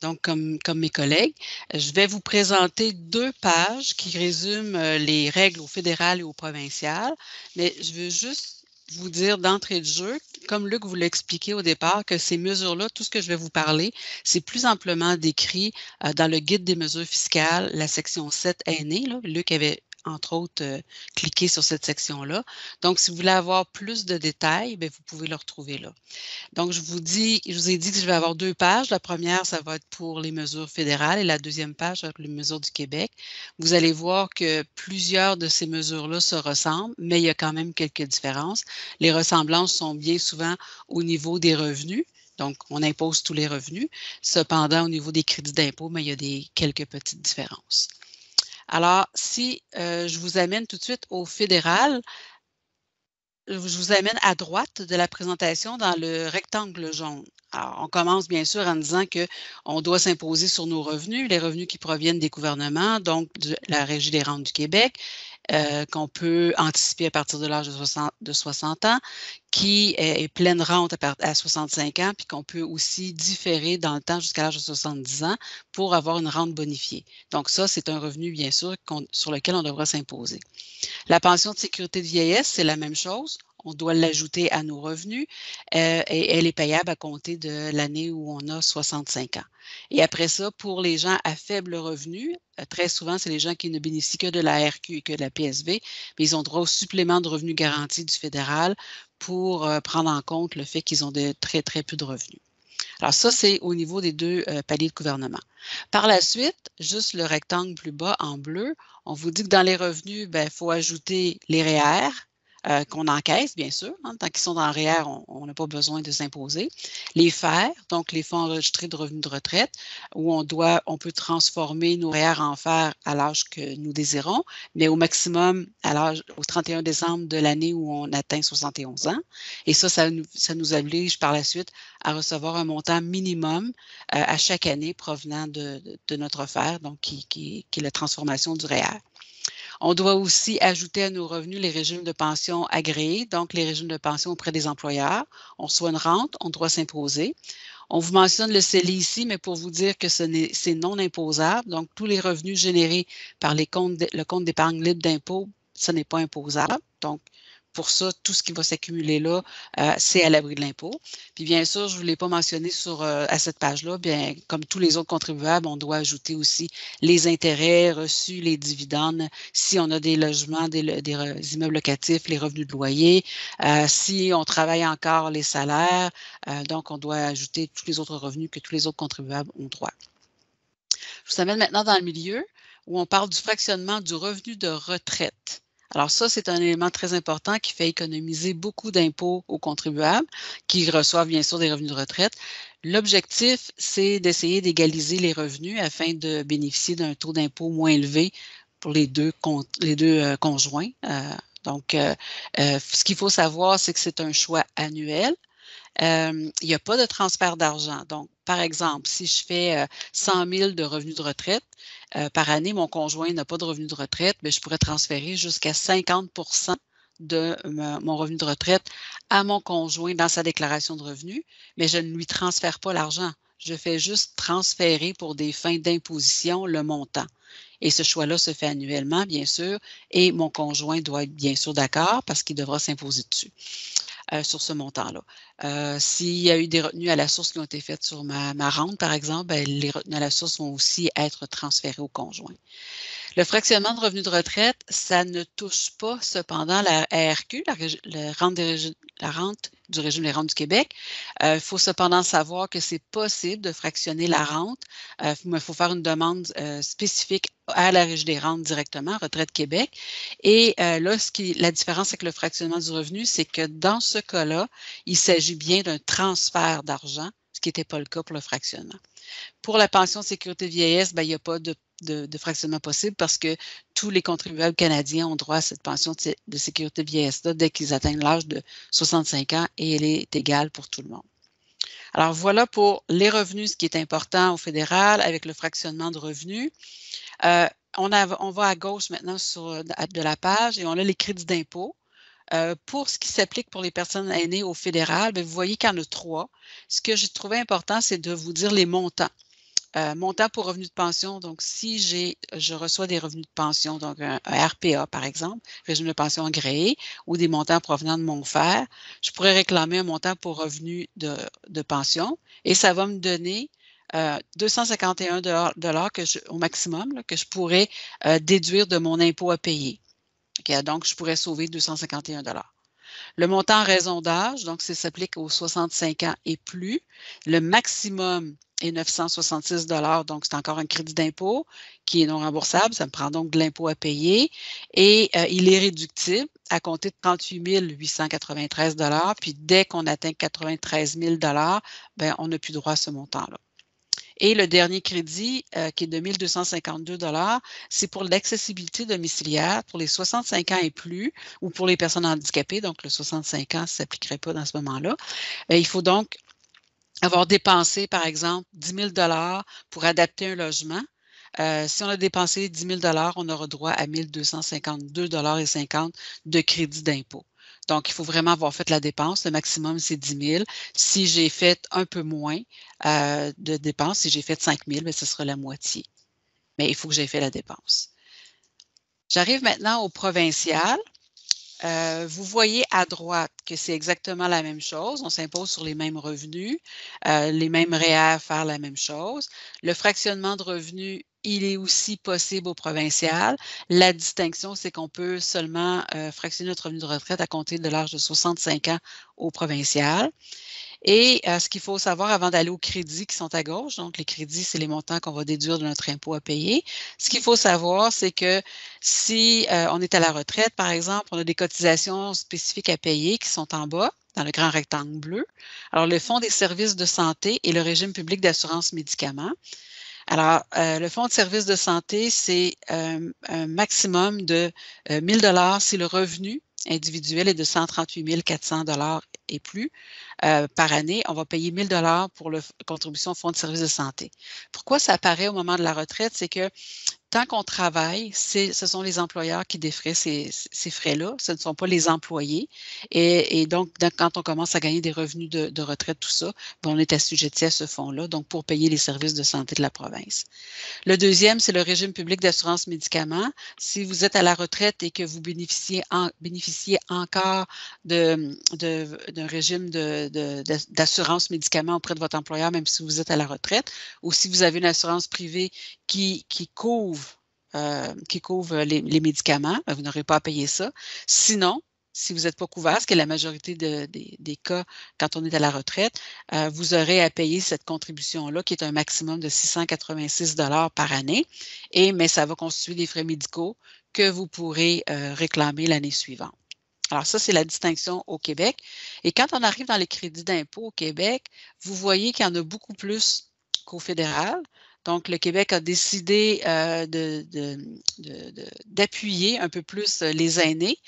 Donc, comme mes collègues, je vais vous présenter 2 pages qui résument les règles au fédéral et au provincial. Mais je veux juste vous dire d'entrée de jeu, comme Luc vous l'a expliqué au départ, que ces mesures-là, tout ce que je vais vous parler, c'est plus amplement décrit dans le guide des mesures fiscales, la section 7 aînés. Là. Luc avait entre autres, cliquer sur cette section-là. Donc, si vous voulez avoir plus de détails, bien, vous pouvez le retrouver là. Donc, je vous ai dit que je vais avoir 2 pages. La première, ça va être pour les mesures fédérales et la deuxième page, ça va être pour les mesures du Québec. Vous allez voir que plusieurs de ces mesures-là se ressemblent, mais il y a quand même quelques différences. Les ressemblances sont bien souvent au niveau des revenus. Donc, on impose tous les revenus. Cependant, au niveau des crédits d'impôt, mais il y a quelques petites différences. Alors, si je vous amène tout de suite au fédéral, je vous amène à droite de la présentation dans le rectangle jaune. Alors, on commence bien sûr en disant qu'on doit s'imposer sur nos revenus, les revenus qui proviennent des gouvernements, donc de la Régie des rentes du Québec, qu'on peut anticiper à partir de l'âge de 60 ans, qui est pleine rente à 65 ans, puis qu'on peut aussi différer dans le temps jusqu'à l'âge de 70 ans pour avoir une rente bonifiée. Donc ça, c'est un revenu, bien sûr, sur lequel on devra s'imposer. La pension de sécurité de vieillesse, c'est la même chose. On doit l'ajouter à nos revenus et elle est payable à compter de l'année où on a 65 ans. Et après ça, pour les gens à faible revenu, très souvent, c'est les gens qui ne bénéficient que de la RQ et que de la PSV, mais ils ont droit au supplément de revenus garantis du fédéral pour prendre en compte le fait qu'ils ont de très, très peu de revenus. Alors ça, c'est au niveau des 2 paliers de gouvernement. Par la suite, juste le rectangle plus bas en bleu, on vous dit que dans les revenus, il faut ajouter les REER, qu'on encaisse, bien sûr. Hein, tant qu'ils sont dans le REER, on n'a pas besoin de s'imposer. Les FER, donc les fonds enregistrés de revenus de retraite, où on peut transformer nos REER en FER à l'âge que nous désirons, mais au maximum au 31 décembre de l'année où on atteint 71 ans. Et ça nous oblige par la suite à recevoir un montant minimum à chaque année provenant de notre FER, donc qui est la transformation du REER. On doit aussi ajouter à nos revenus les régimes de pension agréés, donc les régimes de pension auprès des employeurs. On reçoit une rente, on doit s'imposer. On vous mentionne le CELI ici, mais pour vous dire que c'est non imposable. Donc, tous les revenus générés par le compte d'épargne libre d'impôt, ce n'est pas imposable. Donc, pour ça, tout ce qui va s'accumuler là, c'est à l'abri de l'impôt. Puis bien sûr, je ne vous l'ai pas mentionné à cette page-là, bien comme tous les autres contribuables, on doit ajouter aussi les intérêts reçus, les dividendes, si on a des logements, des immeubles locatifs, les revenus de loyer, si on travaille encore les salaires, donc on doit ajouter tous les autres revenus que tous les autres contribuables ont droit. Je vous amène maintenant dans le milieu où on parle du fractionnement du revenu de retraite. Alors ça, c'est un élément très important qui fait économiser beaucoup d'impôts aux contribuables qui reçoivent bien sûr des revenus de retraite. L'objectif, c'est d'essayer d'égaliser les revenus afin de bénéficier d'un taux d'impôt moins élevé pour les deux conjoints. Donc, ce qu'il faut savoir, c'est que c'est un choix annuel. Il n'y a pas de transfert d'argent. Donc, par exemple, si je fais 100 000 de revenus de retraite, par année, mon conjoint n'a pas de revenus de retraite, mais je pourrais transférer jusqu'à 50 de mon revenu de retraite à mon conjoint dans sa déclaration de revenus, mais je ne lui transfère pas l'argent. Je fais juste transférer pour des fins d'imposition le montant. Et ce choix-là se fait annuellement, bien sûr, et mon conjoint doit être bien sûr d'accord parce qu'il devra s'imposer dessus. Sur ce montant-là. S'il y a eu des retenues à la source qui ont été faites sur ma rente, par exemple, bien, les retenues à la source vont aussi être transférées au conjoint. Le fractionnement de revenus de retraite, ça ne touche pas cependant la ARQ, la rente du régime des rentes du Québec. Il faut cependant savoir que c'est possible de fractionner la rente, mais il faut faire une demande spécifique à la Régie des rentes directement, Retraite Québec. Et là, la différence avec le fractionnement du revenu, c'est que dans ce cas-là, il s'agit bien d'un transfert d'argent, ce qui n'était pas le cas pour le fractionnement. Pour la pension de sécurité vieillesse, bien, il n'y a pas de fractionnement possible parce que tous les contribuables canadiens ont droit à cette pension de sécurité vieillesse-là dès qu'ils atteignent l'âge de 65 ans et elle est égale pour tout le monde. Alors voilà pour les revenus, ce qui est important au fédéral avec le fractionnement de revenus. On va à gauche maintenant de la page et on a les crédits d'impôt. Pour ce qui s'applique pour les personnes aînées au fédéral, bien, vous voyez qu'il y en a 3. Ce que j'ai trouvé important, c'est de vous dire les montants. Montant pour revenus de pension, donc si je reçois des revenus de pension, donc un RPA par exemple, régime de pension agréé, ou des montants provenant de mon FER, je pourrais réclamer un montant pour revenus de pension et ça va me donner 251 $ au maximum là, que je pourrais déduire de mon impôt à payer. Okay, donc, je pourrais sauver 251 $. Le montant en raison d'âge, donc ça s'applique aux 65 ans et plus. Le maximum est 966 $, donc c'est encore un crédit d'impôt qui est non remboursable, ça me prend donc de l'impôt à payer et il est réductible à compter de 38 893 $, puis dès qu'on atteint 93 000 $, bien, on n'a plus droit à ce montant-là. Et le dernier crédit, qui est de 1 252 $, c'est pour l'accessibilité domiciliaire pour les 65 ans et plus ou pour les personnes handicapées. Donc, le 65 ans ne s'appliquerait pas dans ce moment-là. Il faut donc avoir dépensé, par exemple, 10 000 $ pour adapter un logement. Si on a dépensé 10 000 $, on aura droit à 1 252,50 $ de crédit d'impôt. Donc, il faut vraiment avoir fait la dépense. Le maximum, c'est 10 000. Si j'ai fait un peu moins de dépenses, si j'ai fait 5 000, bien, ce sera la moitié. Mais il faut que j'aie fait la dépense. J'arrive maintenant au provincial. Vous voyez à droite que c'est exactement la même chose. On s'impose sur les mêmes revenus, les mêmes REER faire la même chose. Le fractionnement de revenus, il est aussi possible au provincial. La distinction, c'est qu'on peut seulement fractionner notre revenu de retraite à compter de l'âge de 65 ans au provincial. Et ce qu'il faut savoir avant d'aller aux crédits qui sont à gauche, donc les crédits, c'est les montants qu'on va déduire de notre impôt à payer. Ce qu'il faut savoir, c'est que si on est à la retraite, par exemple, on a des cotisations spécifiques à payer qui sont en bas, dans le grand rectangle bleu. Alors, le Fonds des services de santé et le régime public d'assurance médicaments. Alors, le Fonds de services de santé, c'est un maximum de 1 000 $ si le revenu individuel est de 138 400 $ et plus. par année, on va payer 1 000 pour la contribution au Fonds de services de santé. Pourquoi ça apparaît au moment de la retraite? C'est que tant qu'on travaille, ce sont les employeurs qui défraient ces frais-là, ce ne sont pas les employés. Et donc, quand on commence à gagner des revenus de retraite, tout ça, on est assujetti à ce fonds-là, donc pour payer les services de santé de la province. Le deuxième, c'est le régime public d'assurance médicaments. Si vous êtes à la retraite et que vous bénéficiez encore d'un régime d'assurance médicaments auprès de votre employeur, même si vous êtes à la retraite, ou si vous avez une assurance privée qui couvre les médicaments, vous n'aurez pas à payer ça. Sinon, si vous n'êtes pas couvert, ce qui est la majorité des cas quand on est à la retraite, vous aurez à payer cette contribution-là, qui est un maximum de 686 $ par année, mais ça va constituer des frais médicaux que vous pourrez réclamer l'année suivante. Alors ça, c'est la distinction au Québec. Et quand on arrive dans les crédits d'impôt au Québec, vous voyez qu'il y en a beaucoup plus qu'au fédéral. Donc, le Québec a décidé d'appuyer un peu plus les aînés.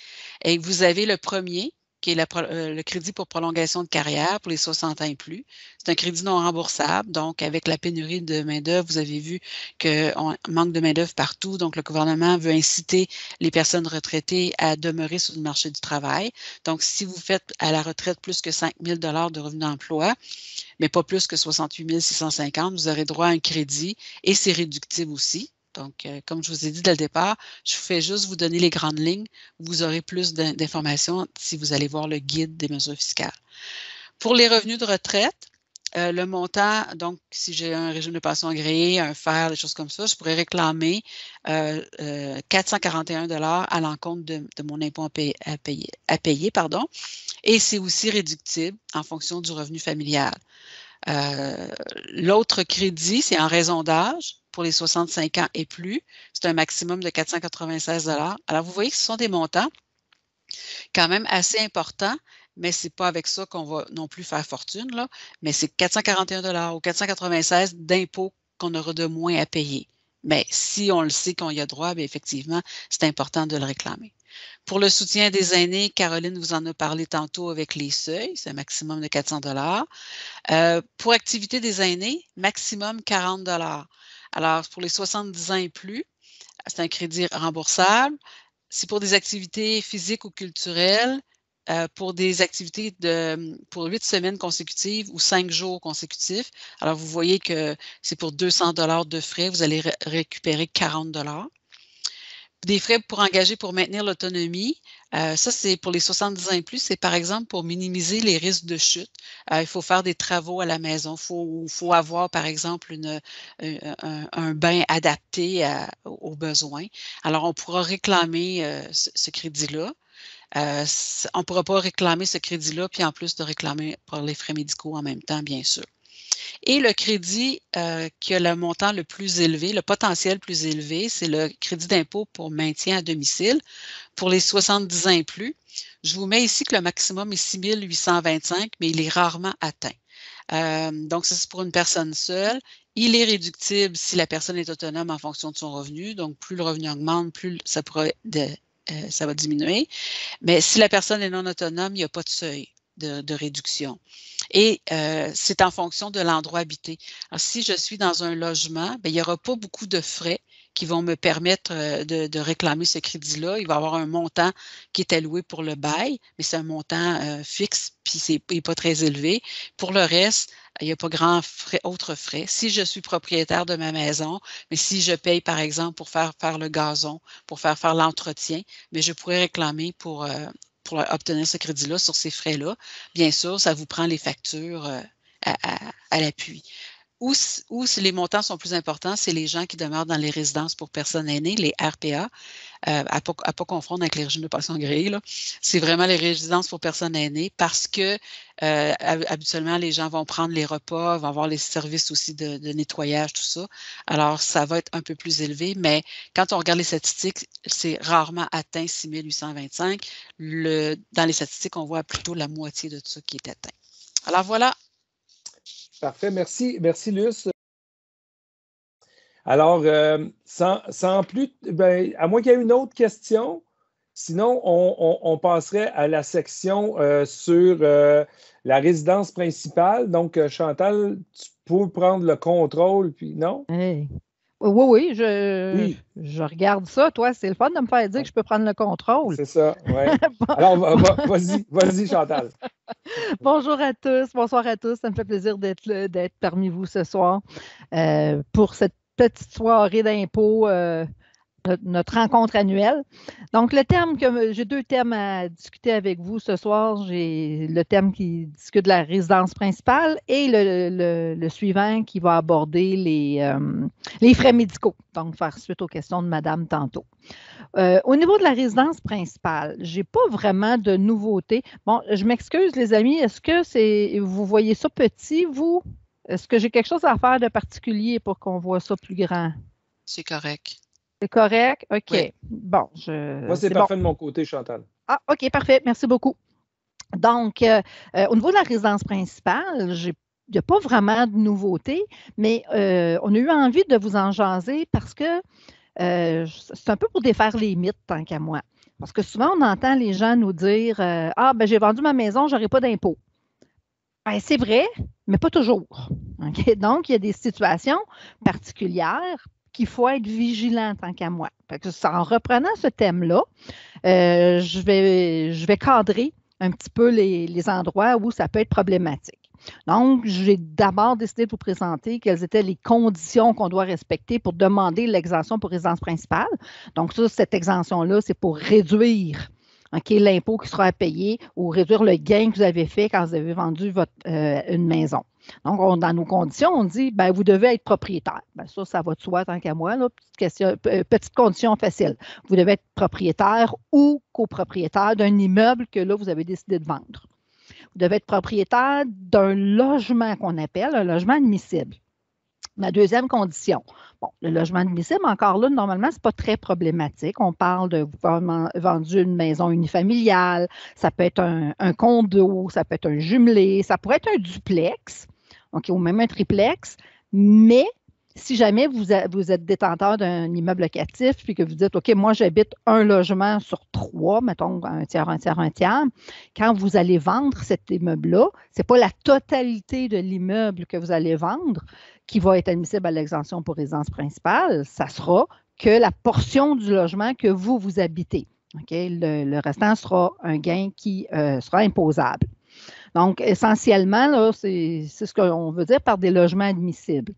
Et vous avez le premier, qui est le crédit pour prolongation de carrière pour les 60 ans et plus. C'est un crédit non remboursable. Donc, avec la pénurie de main-d'œuvre, vous avez vu qu'on manque de main-d'œuvre partout. Donc, le gouvernement veut inciter les personnes retraitées à demeurer sur le marché du travail. Donc, si vous faites à la retraite plus que 5 000 $ de revenus d'emploi, mais pas plus que 68 650, vous aurez droit à un crédit et c'est réductible aussi. Donc, comme je vous ai dit dès le départ, je fais juste vous donner les grandes lignes. Vous aurez plus d'informations si vous allez voir le guide des mesures fiscales. Pour les revenus de retraite, le montant, donc, si j'ai un régime de pension agréé, un FER, des choses comme ça, je pourrais réclamer 441 $ à l'encontre de mon impôt à payer. Et c'est aussi réductible en fonction du revenu familial. L'autre crédit, c'est en raison d'âge pour les 65 ans et plus. C'est un maximum de 496 $. Alors, vous voyez que ce sont des montants quand même assez importants, mais ce n'est pas avec ça qu'on va non plus faire fortune, là. Mais c'est 441 $ ou 496 d'impôts qu'on aura de moins à payer. Mais si on le sait qu'on y a droit, bien effectivement, c'est important de le réclamer. Pour le soutien des aînés, Caroline vous en a parlé tantôt avec les seuils, c'est un maximum de 400 $. Pour activité des aînés, maximum 40 $. Alors, pour les 70 ans et plus, c'est un crédit remboursable. C'est pour des activités physiques ou culturelles, pour des activités pour 8 semaines consécutives ou 5 jours consécutifs. Alors, vous voyez que c'est pour 200 $ de frais, vous allez récupérer 40 $. Des frais pour engager pour maintenir l'autonomie, ça, c'est pour les 70 ans et plus, c'est par exemple pour minimiser les risques de chute. Il faut faire des travaux à la maison, il faut avoir, par exemple, un bain adapté aux besoins. Alors, on pourra réclamer ce crédit-là. On ne pourra pas réclamer ce crédit-là, puis en plus de réclamer pour les frais médicaux en même temps, bien sûr. Et le crédit qui a le montant le plus élevé, le potentiel plus élevé, c'est le crédit d'impôt pour maintien à domicile pour les 70 ans et plus. Je vous mets ici que le maximum est 6 825, mais il est rarement atteint. Donc, ça, c'est pour une personne seule. Il est réductible si la personne est autonome en fonction de son revenu. Donc, plus le revenu augmente, plus ça va diminuer. Mais si la personne est non autonome, il n'y a pas de seuil de réduction. Et c'est en fonction de l'endroit habité. Alors, si je suis dans un logement, bien, il n'y aura pas beaucoup de frais qui vont me permettre de réclamer ce crédit-là. Il va y avoir un montant qui est alloué pour le bail, mais c'est un montant fixe, puis il n'est pas très élevé. Pour le reste, il n'y a pas grand autres frais. Si je suis propriétaire de ma maison, mais si je paye, par exemple, pour faire le gazon, pour faire l'entretien, mais je pourrais réclamer pour obtenir ce crédit-là sur ces frais-là. Bien sûr, ça vous prend les factures à l'appui. Où les montants sont plus importants, c'est les gens qui demeurent dans les résidences pour personnes aînées, les RPA, à pas confondre avec les régimes de pension agréés. C'est vraiment les résidences pour personnes aînées parce que habituellement, les gens vont prendre les repas, vont avoir les services aussi de nettoyage, tout ça. Alors, ça va être un peu plus élevé, mais quand on regarde les statistiques, c'est rarement atteint 6 825. Dans les statistiques, on voit plutôt la moitié de ça qui est atteint. Alors, voilà. Parfait, merci. Merci, Luce. Alors, sans plus, à moins qu'il y ait une autre question, Sinon, on passerait à la section sur la résidence principale. Donc, Chantal, tu peux prendre le contrôle, puis non? Hey. Oui, Oui. je regarde ça. Toi, c'est le fun de me faire dire que je peux prendre le contrôle. C'est ça, oui. Alors, vas-y, Chantal. Bonjour à tous, bonsoir à tous. Ça me fait plaisir d'être parmi vous ce soir pour cette petite soirée d'impôts. Notre rencontre annuelle. Donc, j'ai 2 thèmes à discuter avec vous ce soir. J'ai le thème qui discute de la résidence principale et le suivant qui va aborder les frais médicaux. Donc, faire suite aux questions de Madame tantôt. Au niveau de la résidence principale, je n'ai pas vraiment de nouveautés. Bon, je m'excuse, les amis. Est-ce que vous voyez ça petit, vous? Est-ce que j'ai quelque chose à faire de particulier pour qu'on voit ça plus grand? C'est correct. C'est correct? OK. Oui. Bon, moi, c'est parfait de mon côté, Chantal. Ah, OK, parfait. Merci beaucoup. Donc, au niveau de la résidence principale, il n'y a pas vraiment de nouveauté, mais on a eu envie de vous en jaser parce que c'est un peu pour défaire les mythes, tant qu'à moi. Parce que souvent, on entend les gens nous dire ah, ben j'ai vendu ma maison, je n'aurai pas d'impôt. Ben, c'est vrai, mais pas toujours. Okay? Donc, il y a des situations particulières qu'il faut être vigilant tant qu'à moi. En reprenant ce thème-là, je vais cadrer un petit peu les endroits où ça peut être problématique. Donc, j'ai d'abord décidé de vous présenter quelles étaient les conditions qu'on doit respecter pour demander l'exemption pour résidence principale. Donc, cette exemption-là, c'est pour réduire l'impôt qui sera à payer ou réduire le gain que vous avez fait quand vous avez vendu une maison. Donc, dans nos conditions, on dit, ben, vous devez être propriétaire. Ben, ça va de soi tant qu'à moi. Là, petite condition facile. Vous devez être propriétaire ou copropriétaire d'un immeuble que là, vous avez décidé de vendre. Vous devez être propriétaire d'un logement qu'on appelle un logement admissible. Ma deuxième condition, bon, le logement admissible, encore là, normalement, ce n'est pas très problématique. On parle de vous avoir vendu une maison unifamiliale, ça peut être un condo, ça peut être un jumelé, ça pourrait être un duplex, ou même un triplex, mais si jamais vous êtes détenteur d'un immeuble locatif puis que vous dites, OK, moi, j'habite un logement sur 3, mettons un tiers, quand vous allez vendre cet immeuble-là, ce n'est pas la totalité de l'immeuble que vous allez vendre qui va être admissible à l'exemption pour résidence principale, ça sera que la portion du logement que vous habitez. Okay? Le restant sera un gain qui sera imposable. Donc, essentiellement, là, c'est ce qu'on veut dire par des logements admissibles.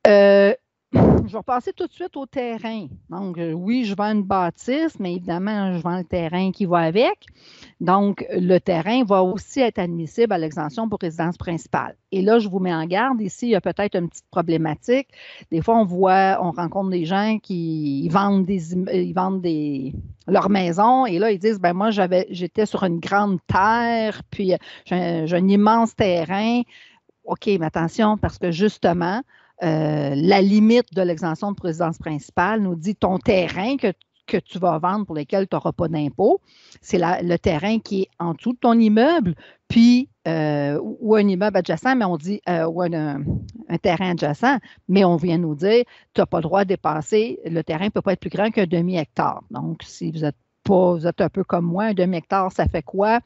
Je vais passer tout de suite au terrain. Donc, oui, je vends une bâtisse, mais évidemment, je vends le terrain qui va avec. Donc, le terrain va aussi être admissible à l'exemption pour résidence principale. Et là, je vous mets en garde. Ici, il y a peut-être une petite problématique. Des fois, on rencontre des gens qui vendent leur maison et là, ils disent, ben moi, j'étais sur une grande terre, puis j'ai un immense terrain. OK, mais attention, parce que justement, la limite de l'exemption de résidence principale nous dit ton terrain que tu vas vendre pour lequel tu n'auras pas d'impôt, c'est le terrain qui est en dessous de ton immeuble, puis ou un immeuble adjacent, mais on dit ou un terrain adjacent, mais on vient nous dire tu n'as pas le droit de dépasser, le terrain ne peut pas être plus grand qu'un demi-hectare. Donc, si vous êtes un peu comme moi, un demi-hectare, ça fait quoi?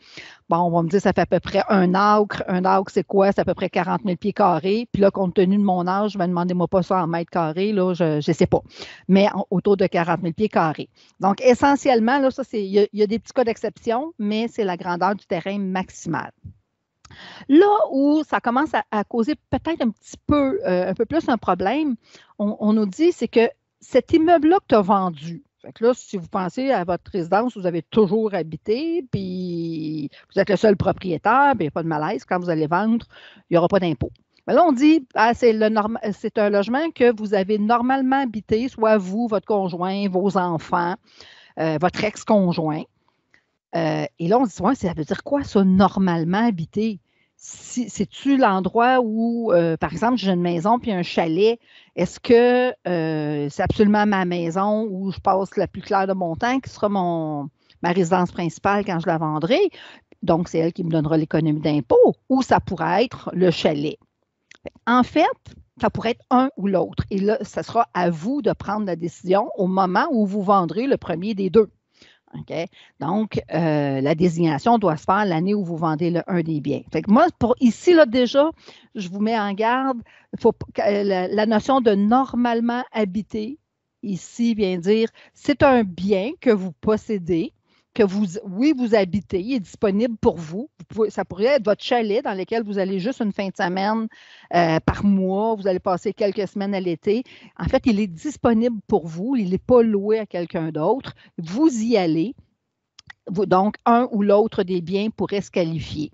Bon, on va me dire, ça fait à peu près un acre. Un acre, c'est quoi? C'est à peu près 40 000 pieds carrés. Puis là, compte tenu de mon âge, je vais demandez-moi pas ça en mètres carrés, là, je ne sais pas. Mais autour de 40 000 pieds carrés. Donc, essentiellement, là, ça, il y a des petits cas d'exception, mais c'est la grandeur du terrain maximale. Là où ça commence à causer peut-être un peu plus un problème, on nous dit, c'est que cet immeuble-là que tu as vendu, fait que là, si vous pensez à votre résidence, vous avez toujours habité, puis vous êtes le seul propriétaire, puis il n'y a pas de malaise. Quand vous allez vendre, il n'y aura pas d'impôt. Mais là, on dit, c'est un logement que vous avez normalement habité, soit vous, votre conjoint, vos enfants, votre ex-conjoint. Et là, on se dit, ouais, ça veut dire quoi, ça, normalement habité? C'est-tu l'endroit où, par exemple, j'ai une maison puis un chalet, est-ce que c'est absolument ma maison où je passe le plus clair de mon temps qui sera ma résidence principale quand je la vendrai? Donc, c'est elle qui me donnera l'économie d'impôt ou ça pourrait être le chalet. En fait, ça pourrait être un ou l'autre. Et là, ce sera à vous de prendre la décision au moment où vous vendrez le premier des deux. Okay? Donc, la désignation doit se faire l'année où vous vendez un des biens. Fait que moi, ici, là, déjà, je vous mets en garde, la notion de normalement habité, ici, vient dire, c'est un bien que vous possédez, que vous habitez, il est disponible pour vous. Ça pourrait être votre chalet dans lequel vous allez juste une fin de semaine par mois, vous allez passer quelques semaines à l'été. En fait, il est disponible pour vous, il n'est pas loué à quelqu'un d'autre. Vous y allez. Donc, un ou l'autre des biens pourrait se qualifier.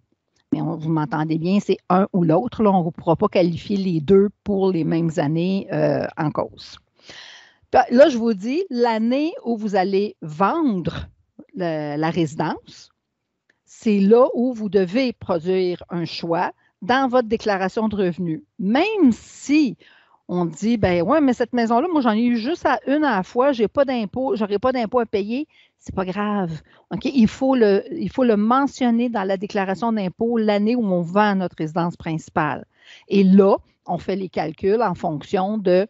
Mais vous m'entendez bien, c'est un ou l'autre. Là, on ne pourra pas qualifier les deux pour les mêmes années en cause. Là, je vous dis, l'année où vous allez vendre la résidence, c'est là où vous devez produire un choix dans votre déclaration de revenus. Même si on dit, ben ouais, mais cette maison-là, moi, j'en ai eu juste une à la fois, je n'aurai pas d'impôt à payer, c'est pas grave. Okay? Il faut le mentionner dans la déclaration d'impôt l'année où on vend notre résidence principale. Et là, on fait les calculs en fonction du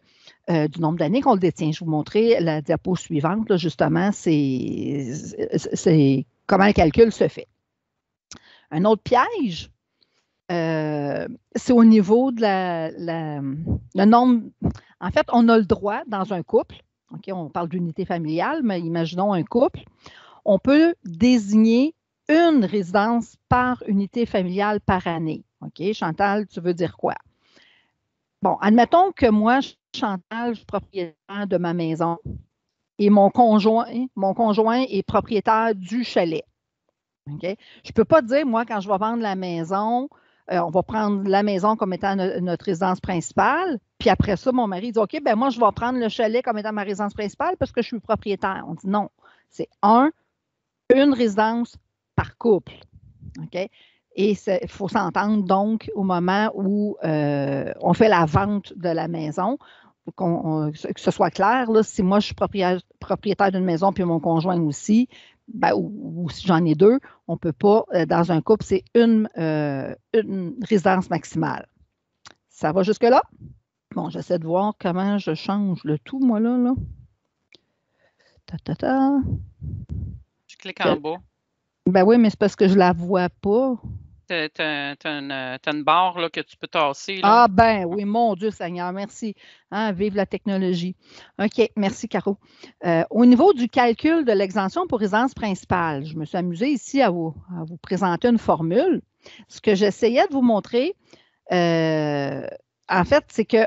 nombre d'années qu'on le détient. Je vais vous montrer la diapo suivante, là, justement, c'est comment le calcul se fait. Un autre piège, c'est au niveau de le nombre. En fait, on a le droit dans un couple, okay, on parle d'unité familiale, mais imaginons un couple, on peut désigner une résidence par unité familiale par année. OK, Chantal, tu veux dire quoi? Bon, admettons que moi, Chantal, je suis propriétaire de ma maison et mon conjoint est propriétaire du chalet. Okay? Je ne peux pas dire, moi, quand je vais vendre la maison, on va prendre la maison comme étant notre résidence principale, puis après ça, mon mari dit, OK, ben moi, je vais prendre le chalet comme étant ma résidence principale parce que je suis propriétaire. On dit non, c'est une résidence par couple. OK? Et il faut s'entendre donc au moment où on fait la vente de la maison, que ce soit clair, là, si moi je suis propriétaire d'une maison puis mon conjoint aussi, ben, ou si j'en ai deux, on ne peut pas, dans un couple, c'est une résidence maximale. Ça va jusque-là? Bon, j'essaie de voir comment je change le tout, moi, là. Je clique en bas. Ben oui, mais c'est parce que je ne la vois pas. Tu as une barre là, que tu peux tasser. Là. Ah ben oui, mon Dieu Seigneur, merci. Hein, vive la technologie. OK, merci Caro. Au niveau du calcul de l'exemption pour résidence principale, je me suis amusée ici à vous présenter une formule. Ce que j'essayais de vous montrer, en fait, c'est que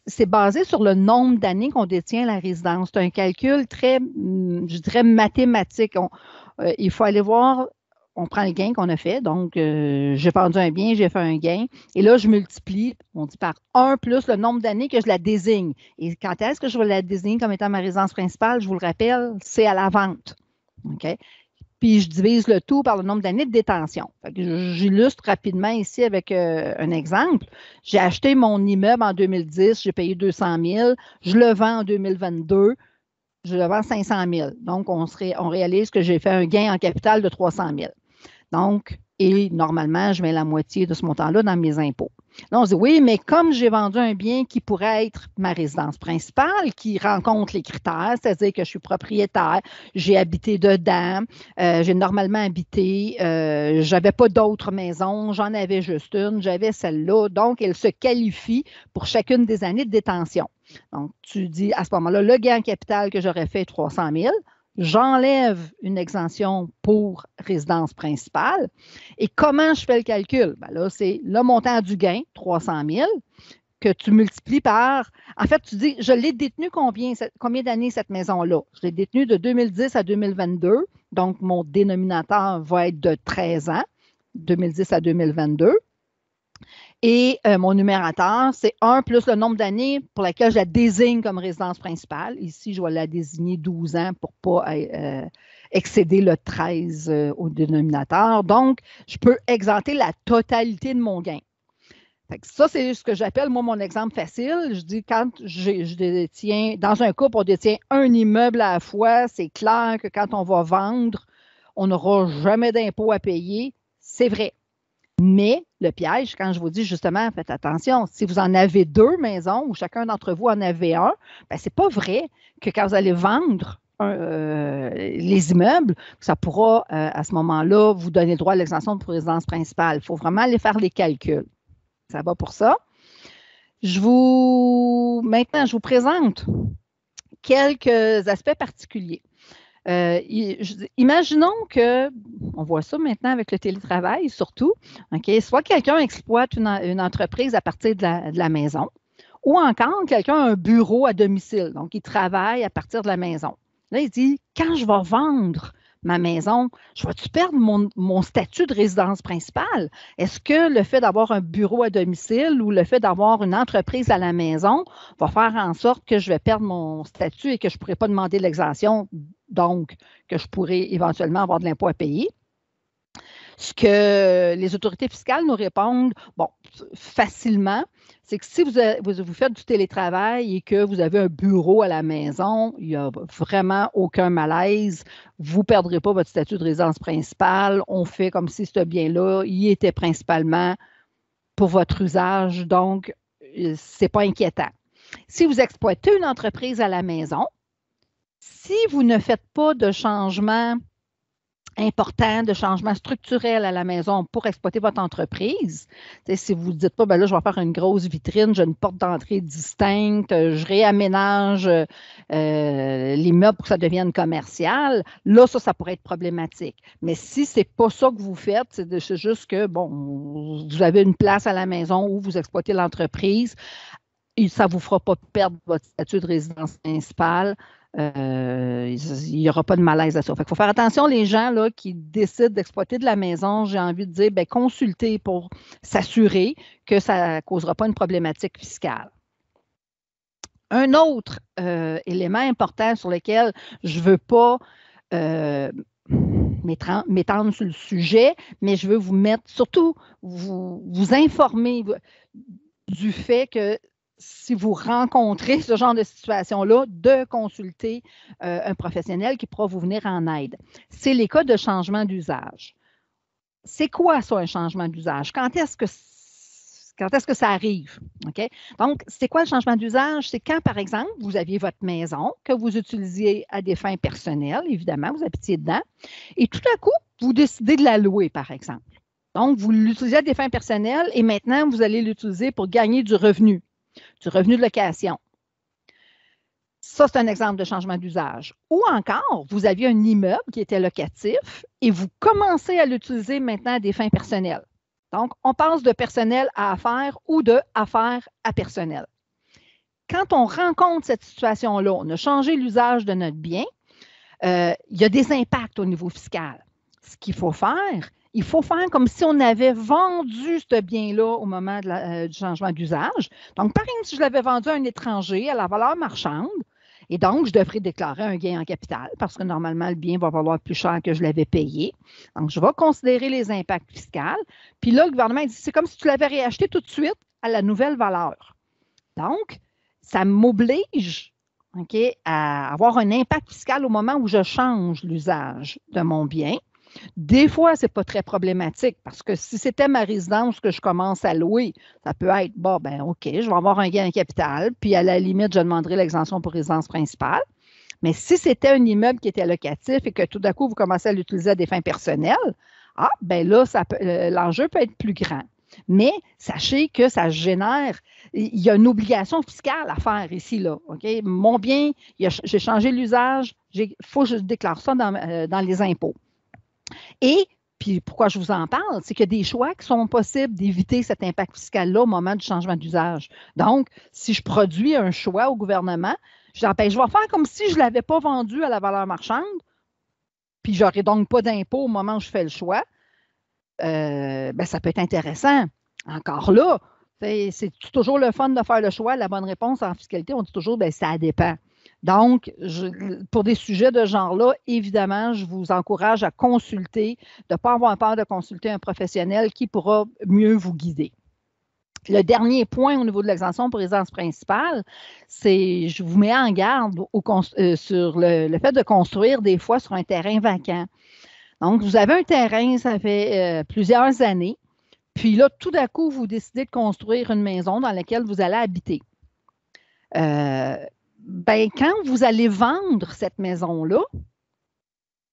c'est basé sur le nombre d'années qu'on détient la résidence. C'est un calcul très, je dirais, mathématique. Il faut aller voir. On prend le gain qu'on a fait. Donc, j'ai vendu un bien, j'ai fait un gain. Et là, je multiplie, on dit par 1 plus le nombre d'années que je la désigne. Et quand est-ce que je vais la désigner comme étant ma résidence principale? Je vous le rappelle, c'est à la vente. OK? Puis, je divise le tout par le nombre d'années de détention. J'illustre rapidement ici avec un exemple. J'ai acheté mon immeuble en 2010, j'ai payé 200 000. Je le vends en 2022. Je le vends 500 000. Donc, on réalise que j'ai fait un gain en capital de 300 000. Donc, et normalement, je mets la moitié de ce montant-là dans mes impôts. Là, on se dit, oui, mais comme j'ai vendu un bien qui pourrait être ma résidence principale, qui rencontre les critères, c'est-à-dire que je suis propriétaire, j'ai habité dedans, j'ai normalement habité, je n'avais pas d'autres maisons, j'en avais juste une, j'avais celle-là. Donc, elle se qualifie pour chacune des années de détention. Donc, tu dis à ce moment-là, le gain en capital que j'aurais fait, 300 000, j'enlève une exemption pour résidence principale. Et comment je fais le calcul? Ben là, c'est le montant du gain, 300 000, que tu multiplies par... En fait, tu dis, je l'ai détenu combien d'années cette maison-là? Je l'ai détenue de 2010 à 2022. Donc, mon dénominateur va être de 13 ans, 2010 à 2022. Et mon numérateur, c'est 1 plus le nombre d'années pour laquelle je la désigne comme résidence principale. Ici, je vais la désigner 12 ans pour ne pas excéder le 13 au dénominateur. Donc, je peux exempter la totalité de mon gain. Fait que ça, c'est ce que j'appelle, moi, mon exemple facile. Je dis, quand je détiens, dans un couple, on détient un immeuble à la fois, c'est clair que quand on va vendre, on n'aura jamais d'impôt à payer. C'est vrai. Mais le piège, quand je vous dis justement, faites attention, si vous en avez deux maisons ou chacun d'entre vous en avait un, bien, ce n'est pas vrai que quand vous allez vendre, les immeubles, ça pourra, à ce moment-là, vous donner le droit à l'exemption de résidence principale. Il faut vraiment aller faire les calculs. Ça va pour ça. Maintenant, je vous présente quelques aspects particuliers. Imaginons on voit ça maintenant avec le télétravail surtout, soit quelqu'un exploite une entreprise à partir de la maison, ou encore quelqu'un a un bureau à domicile, donc il travaille à partir de la maison. Là, il dit, quand je vais vendre ma maison, je vais-tu perdre mon statut de résidence principale? Est-ce que le fait d'avoir un bureau à domicile ou le fait d'avoir une entreprise à la maison va faire en sorte que je vais perdre mon statut et que je ne pourrai pas demander l'exemption, donc que je pourrais éventuellement avoir de l'impôt à payer? Ce que les autorités fiscales nous répondent, facilement, c'est que si vous faites du télétravail et que vous avez un bureau à la maison, il n'y a vraiment aucun malaise. Vous ne perdrez pas votre statut de résidence principale. On fait comme si ce bien-là, il était principalement pour votre usage, donc ce n'est pas inquiétant. Si vous exploitez une entreprise à la maison, si vous ne faites pas de changement important, de changements structurels à la maison pour exploiter votre entreprise. Si vous ne dites pas, là, je vais faire une grosse vitrine, j'ai une porte d'entrée distincte, je réaménage les meubles pour que ça devienne commercial, là, ça pourrait être problématique. Mais si ce n'est pas ça que vous faites, c'est juste que, vous avez une place à la maison où vous exploitez l'entreprise, et ça ne vous fera pas perdre votre statut de résidence principale. Il n'y aura pas de malaise à ça. Il faut faire attention, les gens là, qui décident d'exploiter de la maison, j'ai envie de dire, consultez pour s'assurer que ça ne causera pas une problématique fiscale. Un autre élément important sur lequel je ne veux pas m'étendre sur le sujet, mais je veux vous mettre, surtout vous informer du fait que si vous rencontrez ce genre de situation-là, de consulter un professionnel qui pourra vous venir en aide. C'est les cas de changement d'usage. C'est quoi ça, un changement d'usage? Quand est-ce que ça arrive? Okay? Donc, c'est quoi le changement d'usage? C'est quand, par exemple, vous aviez votre maison que vous utilisiez à des fins personnelles, évidemment, vous habitiez dedans, et tout à coup, vous décidez de la louer, par exemple. Donc, vous l'utilisez à des fins personnelles et maintenant, vous allez l'utiliser pour gagner du revenu de location. Ça, c'est un exemple de changement d'usage. Ou encore, vous aviez un immeuble qui était locatif et vous commencez à l'utiliser maintenant à des fins personnelles. Donc, on passe de personnel à affaires ou de affaires à personnel. Quand on rencontre cette situation-là, on a changé l'usage de notre bien, il y a des impacts au niveau fiscal. Ce qu'il faut faire, il faut faire comme si on avait vendu ce bien-là au moment du changement d'usage. Donc, par exemple, si je l'avais vendu à un étranger à la valeur marchande, et donc, je devrais déclarer un gain en capital parce que normalement, le bien va valoir plus cher que je l'avais payé. Donc, je vais considérer les impacts fiscaux. Puis là, le gouvernement dit, c'est comme si tu l'avais réacheté tout de suite à la nouvelle valeur. Donc, ça m'oblige à avoir un impact fiscal au moment où je change l'usage de mon bien. Des fois, ce n'est pas très problématique parce que si c'était ma résidence que je commence à louer, ça peut être, OK, je vais avoir un gain en capital, puis à la limite, je demanderai l'exemption pour résidence principale. Mais si c'était un immeuble qui était locatif et que tout d'un coup, vous commencez à l'utiliser à des fins personnelles, là, l'enjeu peut être plus grand. Mais sachez que ça génère, il y a une obligation fiscale à faire ici, là. Okay? Mon bien, j'ai changé l'usage, il faut que je déclare ça dans les impôts. Et puis, pourquoi je vous en parle, c'est qu'il y a des choix qui sont possibles d'éviter cet impact fiscal-là au moment du changement d'usage. Donc, si je produis un choix au gouvernement, je vais faire comme si je ne l'avais pas vendu à la valeur marchande, puis je n'aurai donc pas d'impôt au moment où je fais le choix. Ça peut être intéressant. Encore là, c'est toujours le fun de faire le choix. La bonne réponse en fiscalité, on dit toujours, ça dépend. Donc, pour des sujets de genre-là, évidemment, je vous encourage à consulter, de ne pas avoir peur de consulter un professionnel qui pourra mieux vous guider. Le dernier point au niveau de l'exemption pour résidence principale, c'est, je vous mets en garde sur le fait de construire des fois sur un terrain vacant. Donc, vous avez un terrain, ça fait plusieurs années, puis là, tout d'un coup, vous décidez de construire une maison dans laquelle vous allez habiter. ben, quand vous allez vendre cette maison-là,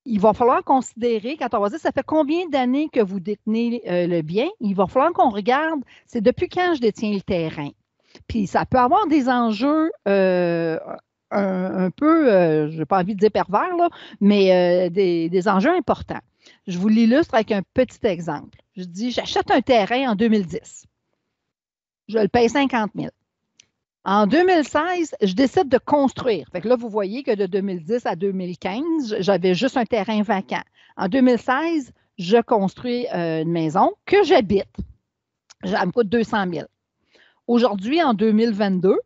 il va falloir considérer, quand on va dire ça fait combien d'années que vous détenez le bien, il va falloir qu'on regarde, c'est depuis quand je détiens le terrain. Puis ça peut avoir des enjeux un peu, je n'ai pas envie de dire pervers, là, mais des enjeux importants. Je vous l'illustre avec un petit exemple. Je dis, j'achète un terrain en 2010. Je le paye 50 000. En 2016, je décide de construire. Fait que là, vous voyez que de 2010 à 2015, j'avais juste un terrain vacant. En 2016, je construis une maison que j'habite. Elle me coûte 200 000. Aujourd'hui, en 2022,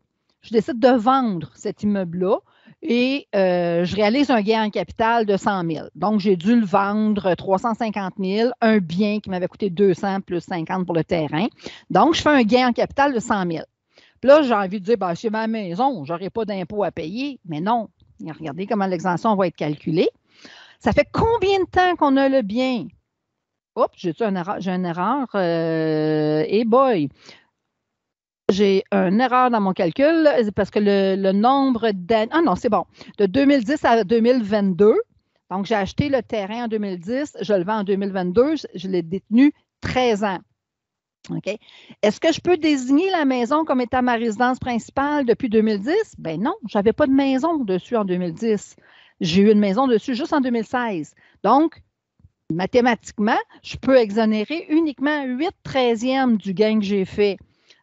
je décide de vendre cet immeuble-là et je réalise un gain en capital de 100 000. Donc, j'ai dû le vendre 350 000, un bien qui m'avait coûté 200 plus 50 pour le terrain. Donc, je fais un gain en capital de 100 000. Puis là, j'ai envie de dire, ben, c'est ma maison, je n'aurai pas d'impôt à payer. Mais non, regardez comment l'exemption va être calculée. Ça fait combien de temps qu'on a le bien? Oups, j'ai une erreur. Et boy! J'ai une erreur dans mon calcul parce que le nombre d'années... Ah non, c'est bon. De 2010 à 2022, donc j'ai acheté le terrain en 2010, je le vends en 2022, je l'ai détenu 13 ans. OK. Est-ce que je peux désigner la maison comme étant ma résidence principale depuis 2010? Ben non, je n'avais pas de maison dessus en 2010. J'ai eu une maison dessus juste en 2016. Donc, mathématiquement, je peux exonérer uniquement 8/13 du gain que j'ai fait.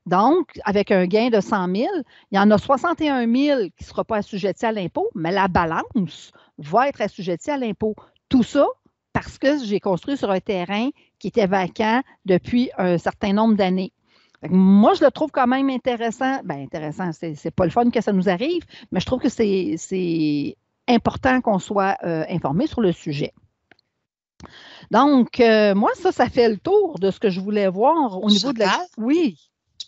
Donc, avec un gain de 100 000, il y en a 61 000 qui ne sera pas assujetti à l'impôt, mais la balance va être assujettie à l'impôt. Tout ça parce que j'ai construit sur un terrain qui était vacant depuis un certain nombre d'années. Moi, je le trouve quand même intéressant. Bien, intéressant, c'est pas le fun que ça nous arrive, mais je trouve que c'est important qu'on soit informé sur le sujet. Donc, moi, ça fait le tour de ce que je voulais voir au niveau de la... Oui.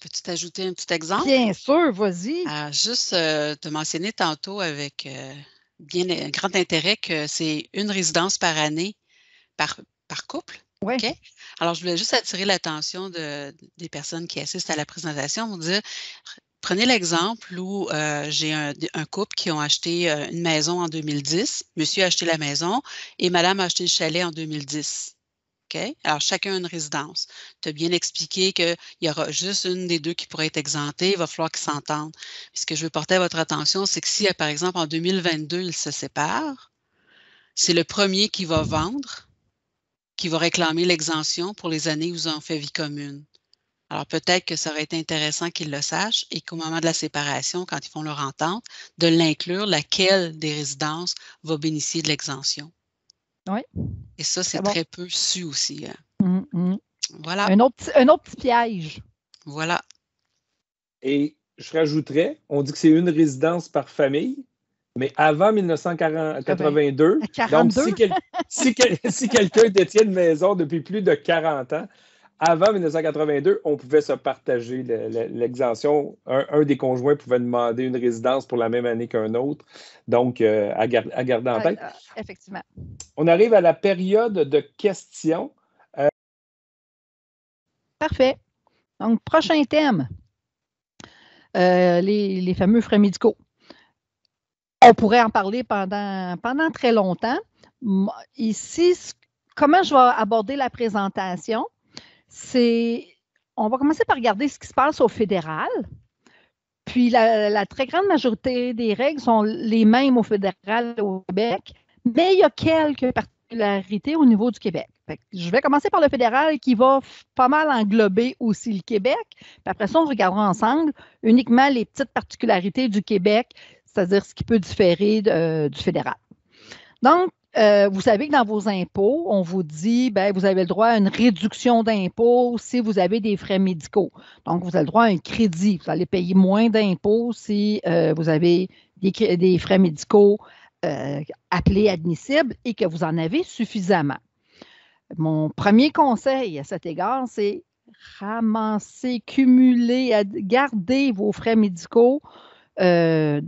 Peux-tu t'ajouter un petit exemple? Bien sûr, vas-y. Juste te mentionner tantôt avec bien un grand intérêt que c'est une résidence par année par couple. Oui. Okay? Alors, je voulais juste attirer l'attention des personnes qui assistent à la présentation pour dire, prenez l'exemple où j'ai un couple qui ont acheté une maison en 2010. Monsieur a acheté la maison et madame a acheté le chalet en 2010. Okay? Alors, chacun a une résidence. Tu as bien expliqué qu'il y aura juste une des deux qui pourrait être exemptée. Il va falloir qu'ils s'entendent. Ce que je veux porter à votre attention, c'est que si, par exemple, en 2022, ils se séparent, c'est le premier qui va vendre, qui va réclamer l'exemption pour les années où ils ont fait vie commune. Alors, peut-être que ça aurait été intéressant qu'ils le sachent et qu'au moment de la séparation, quand ils font leur entente, de l'inclure, laquelle des résidences va bénéficier de l'exemption. Oui. Et ça, c'est très peu su aussi. Voilà. Un autre petit piège. Voilà. Et je rajouterais, on dit que c'est une résidence par famille, mais avant 1982, 42. Donc si quelqu'un détient une maison depuis plus de 40 ans, avant 1982, on pouvait se partager l'exemption. Un des conjoints pouvait demander une résidence pour la même année qu'un autre. Donc, à garder en tête. Effectivement. On arrive à la période de questions. Parfait. Donc, prochain thème. Les fameux frais médicaux. On pourrait en parler pendant très longtemps. Ici, comment je vais aborder la présentation? On va commencer par regarder ce qui se passe au fédéral. Puis, la très grande majorité des règles sont les mêmes au fédéral et au Québec, mais il y a quelques particularités au niveau du Québec. Je vais commencer par le fédéral qui va pas mal englober aussi le Québec. Puis après ça, on regardera ensemble uniquement les petites particularités du Québec, c'est-à-dire ce qui peut différer du fédéral. Donc, vous savez que dans vos impôts, on vous dit, bien, vous avez le droit à une réduction d'impôts si vous avez des frais médicaux. Donc, vous avez le droit à un crédit. Vous allez payer moins d'impôts si vous avez des frais médicaux appelés admissibles et que vous en avez suffisamment. Mon premier conseil à cet égard, c'est ramasser, cumuler, garder vos frais médicaux. Je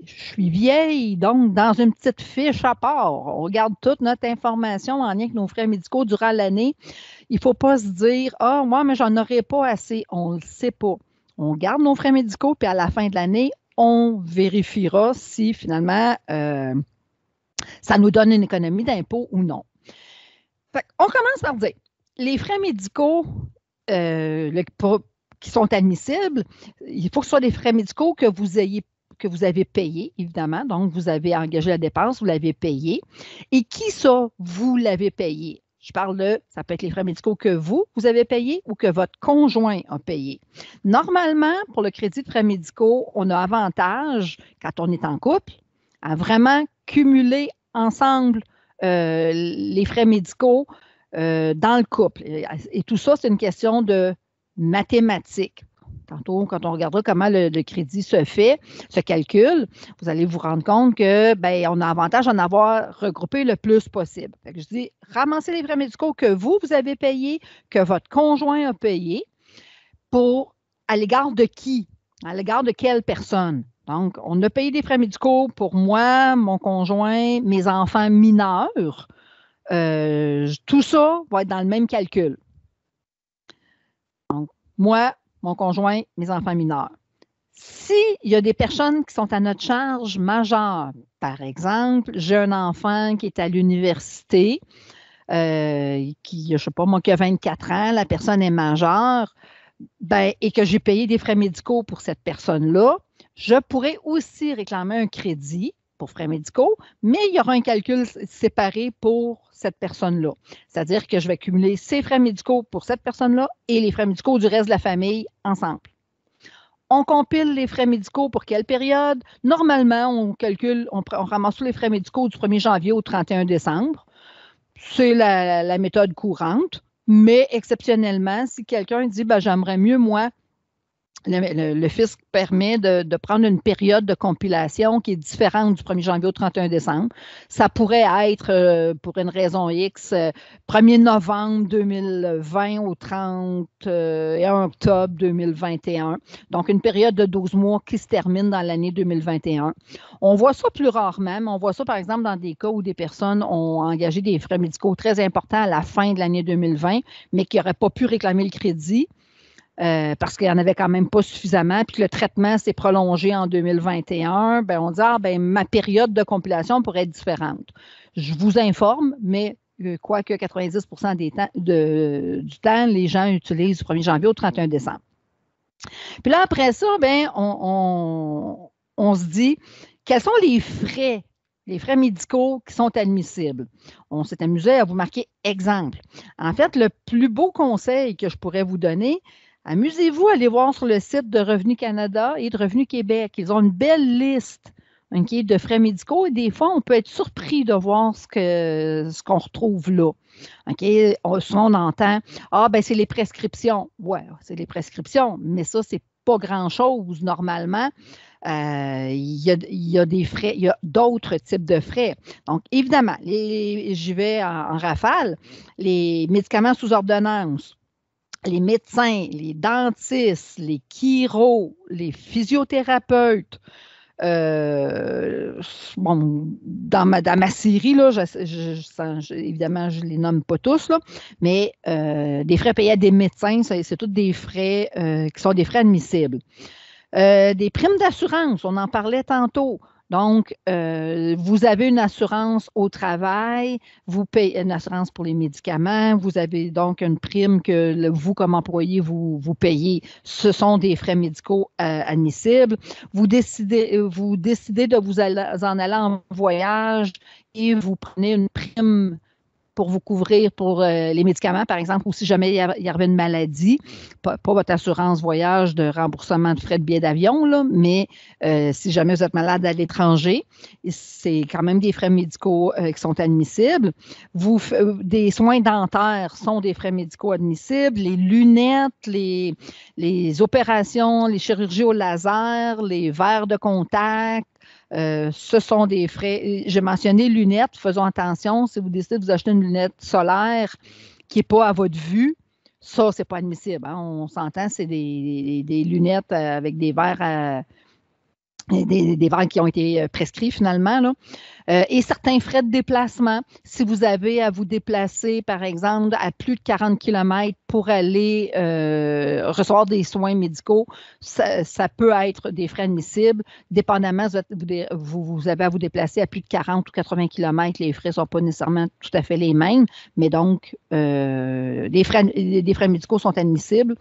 suis vieille, donc dans une petite fiche à part. On regarde toute notre information en lien avec nos frais médicaux durant l'année. Il ne faut pas se dire « Ah, moi, mais j'en aurais pas assez. » On ne le sait pas. On garde nos frais médicaux, puis à la fin de l'année, on vérifiera si finalement ça nous donne une économie d'impôt ou non. On commence par dire, les frais médicaux qui sont admissibles, il faut que ce soit des frais médicaux que vous avez payés, évidemment. Donc, vous avez engagé la dépense, vous l'avez payé. Et qui ça, vous l'avez payé? Je parle ça peut être les frais médicaux que vous avez payés ou que votre conjoint a payé. Normalement, pour le crédit de frais médicaux, on a avantage, quand on est en couple, à vraiment cumuler ensemble les frais médicaux dans le couple. Et tout ça, c'est une question de mathématiques. Tantôt, quand on regardera comment le crédit se calcule, vous allez vous rendre compte que on a avantage en avoir regroupé le plus possible. Fait que je dis, ramassez les frais médicaux que vous avez payés, que votre conjoint a payés, à l'égard de qui? À l'égard de quelle personne? Donc, on a payé des frais médicaux pour moi, mon conjoint, mes enfants mineurs. Tout ça va être dans le même calcul. Donc, moi, mon conjoint, mes enfants mineurs. S'il y a des personnes qui sont à notre charge majeure, par exemple, j'ai un enfant qui est à l'université, qui a 24 ans, la personne est majeure, et que j'ai payé des frais médicaux pour cette personne-là, je pourrais aussi réclamer un crédit pour frais médicaux, mais il y aura un calcul séparé pour cette personne-là. C'est-à-dire que je vais cumuler ces frais médicaux pour cette personne-là et les frais médicaux du reste de la famille ensemble. On compile les frais médicaux pour quelle période? Normalement, on ramasse tous les frais médicaux du 1er janvier au 31 décembre. C'est la méthode courante, mais exceptionnellement, si quelqu'un dit j'aimerais mieux, moi, le fisc permet de prendre une période de compilation qui est différente du 1er janvier au 31 décembre. Ça pourrait être, pour une raison X, 1er novembre 2020 au 31 octobre 2021. Donc, une période de 12 mois qui se termine dans l'année 2021. On voit ça plus rarement, mais on voit ça, par exemple, dans des cas où des personnes ont engagé des frais médicaux très importants à la fin de l'année 2020, mais qui n'auraient pas pu réclamer le crédit. Parce qu'il n'y en avait quand même pas suffisamment, puis que le traitement s'est prolongé en 2021, on dit ma période de compilation pourrait être différente. Je vous informe, mais quoique 90% du temps, les gens utilisent du 1er janvier au 31 décembre. Puis là, après ça, on se dit, quels sont les frais médicaux qui sont admissibles? On s'est amusé à vous marquer exemple. En fait, le plus beau conseil que je pourrais vous donner, amusez-vous à aller voir sur le site de Revenu Canada et de Revenu Québec. Ils ont une belle liste de frais médicaux et des fois, on peut être surpris de voir ce qu'on retrouve là. Souvent, on entend c'est les prescriptions. Oui, c'est les prescriptions, mais ça, c'est pas grand-chose normalement. Il y a des frais, il y a d'autres types de frais. Donc, évidemment, j'y vais en rafale, les médicaments sous ordonnance, les médecins, les dentistes, les chiro, les physiothérapeutes. Dans ma série, là, évidemment, je ne les nomme pas tous, là, mais des frais payés à des médecins, c'est tous des frais qui sont des frais admissibles. Des primes d'assurance, on en parlait tantôt. Donc, vous avez une assurance au travail, vous payez une assurance pour les médicaments, vous avez donc une prime que vous, comme employé, vous payez. Ce sont des frais médicaux admissibles. Vous décidez de vous en aller en voyage et vous prenez une prime pour vous couvrir pour les médicaments, par exemple, ou si jamais il y avait une maladie, pas votre assurance voyage de remboursement de frais de billets d'avion, là, mais si jamais vous êtes malade à l'étranger, c'est quand même des frais médicaux qui sont admissibles. Des soins dentaires sont des frais médicaux admissibles. Les lunettes, les opérations, les chirurgies au laser, les verres de contact, ce sont des frais. J'ai mentionné lunettes. Faisons attention. Si vous décidez de vous acheter une lunette solaire qui n'est pas à votre vue, ça, ce n'est pas admissible. Hein? On s'entend, c'est des lunettes avec des verres des ventes qui ont été prescrits finalement, là. Et certains frais de déplacement. Si vous avez à vous déplacer, par exemple, à plus de 40 km pour aller recevoir des soins médicaux, ça peut être des frais admissibles. Dépendamment, vous avez à vous déplacer à plus de 40 ou 80 km, les frais ne sont pas nécessairement tout à fait les mêmes, mais donc, des frais médicaux sont admissibles.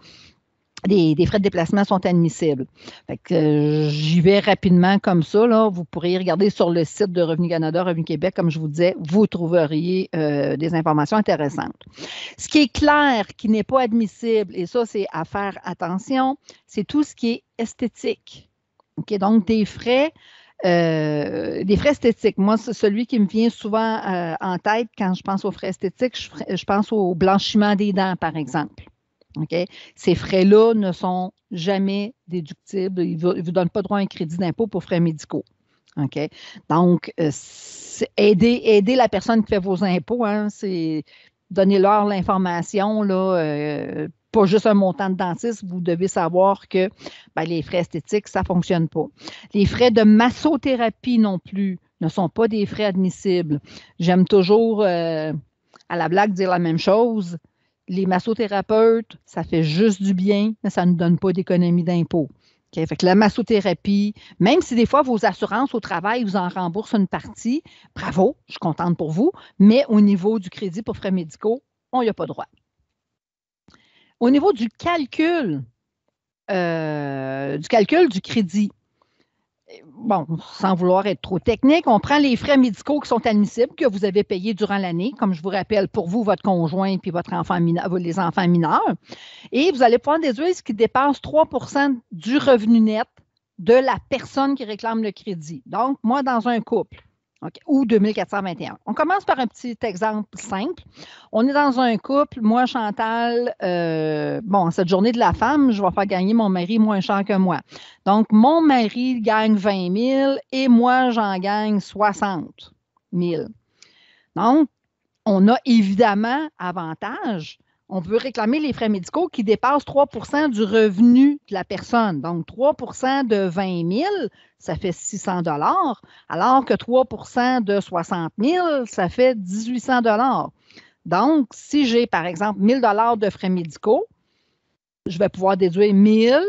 Des frais de déplacement sont admissibles. Fait que, j'y vais rapidement comme ça. Là. Vous pourriez regarder sur le site de Revenu Canada, Revenu Québec, comme je vous disais, vous trouveriez des informations intéressantes. Ce qui est clair, qui n'est pas admissible, et ça, c'est à faire attention, c'est tout ce qui est esthétique. Okay? Donc, des frais esthétiques. Moi, c'est celui qui me vient souvent en tête quand je pense aux frais esthétiques, je pense au blanchiment des dents, par exemple. Okay? Ces frais-là ne sont jamais déductibles. Ils ne vous donnent pas droit à un crédit d'impôt pour frais médicaux. Okay? Donc, aider la personne qui fait vos impôts, hein, c'est donner-leur l'information, là, pas juste un montant de dentiste. Vous devez savoir que les frais esthétiques, ça ne fonctionne pas. Les frais de massothérapie non plus ne sont pas des frais admissibles. J'aime toujours, à la blague, dire la même chose. Les massothérapeutes, ça fait juste du bien, mais ça ne donne pas d'économie d'impôt. Okay? Fait que la massothérapie, même si des fois vos assurances au travail vous en remboursent une partie, bravo, je suis contente pour vous, mais au niveau du crédit pour frais médicaux, on n'y a pas droit. Au niveau du calcul du crédit, bon, sans vouloir être trop technique, on prend les frais médicaux qui sont admissibles, que vous avez payés durant l'année, comme je vous rappelle, pour vous, votre conjoint puis votre enfant les enfants mineurs, et vous allez pouvoir déduire ce qui dépasse 3 % du revenu net de la personne qui réclame le crédit. Donc, moi, dans un couple, okay, ou 2421. On commence par un petit exemple simple. On est dans un couple, moi, Chantal, cette journée de la femme, je vais faire gagner mon mari moins cher que moi. Donc, mon mari gagne 20 000 et moi, j'en gagne 60 000. Donc, on a évidemment avantage. On peut réclamer les frais médicaux qui dépassent 3 % du revenu de la personne. Donc, 3 % de 20 000, ça fait 600 $, alors que 3 % de 60 000, ça fait 1800 $. Donc, si j'ai, par exemple, 1 000 $ de frais médicaux, je vais pouvoir déduire 1 000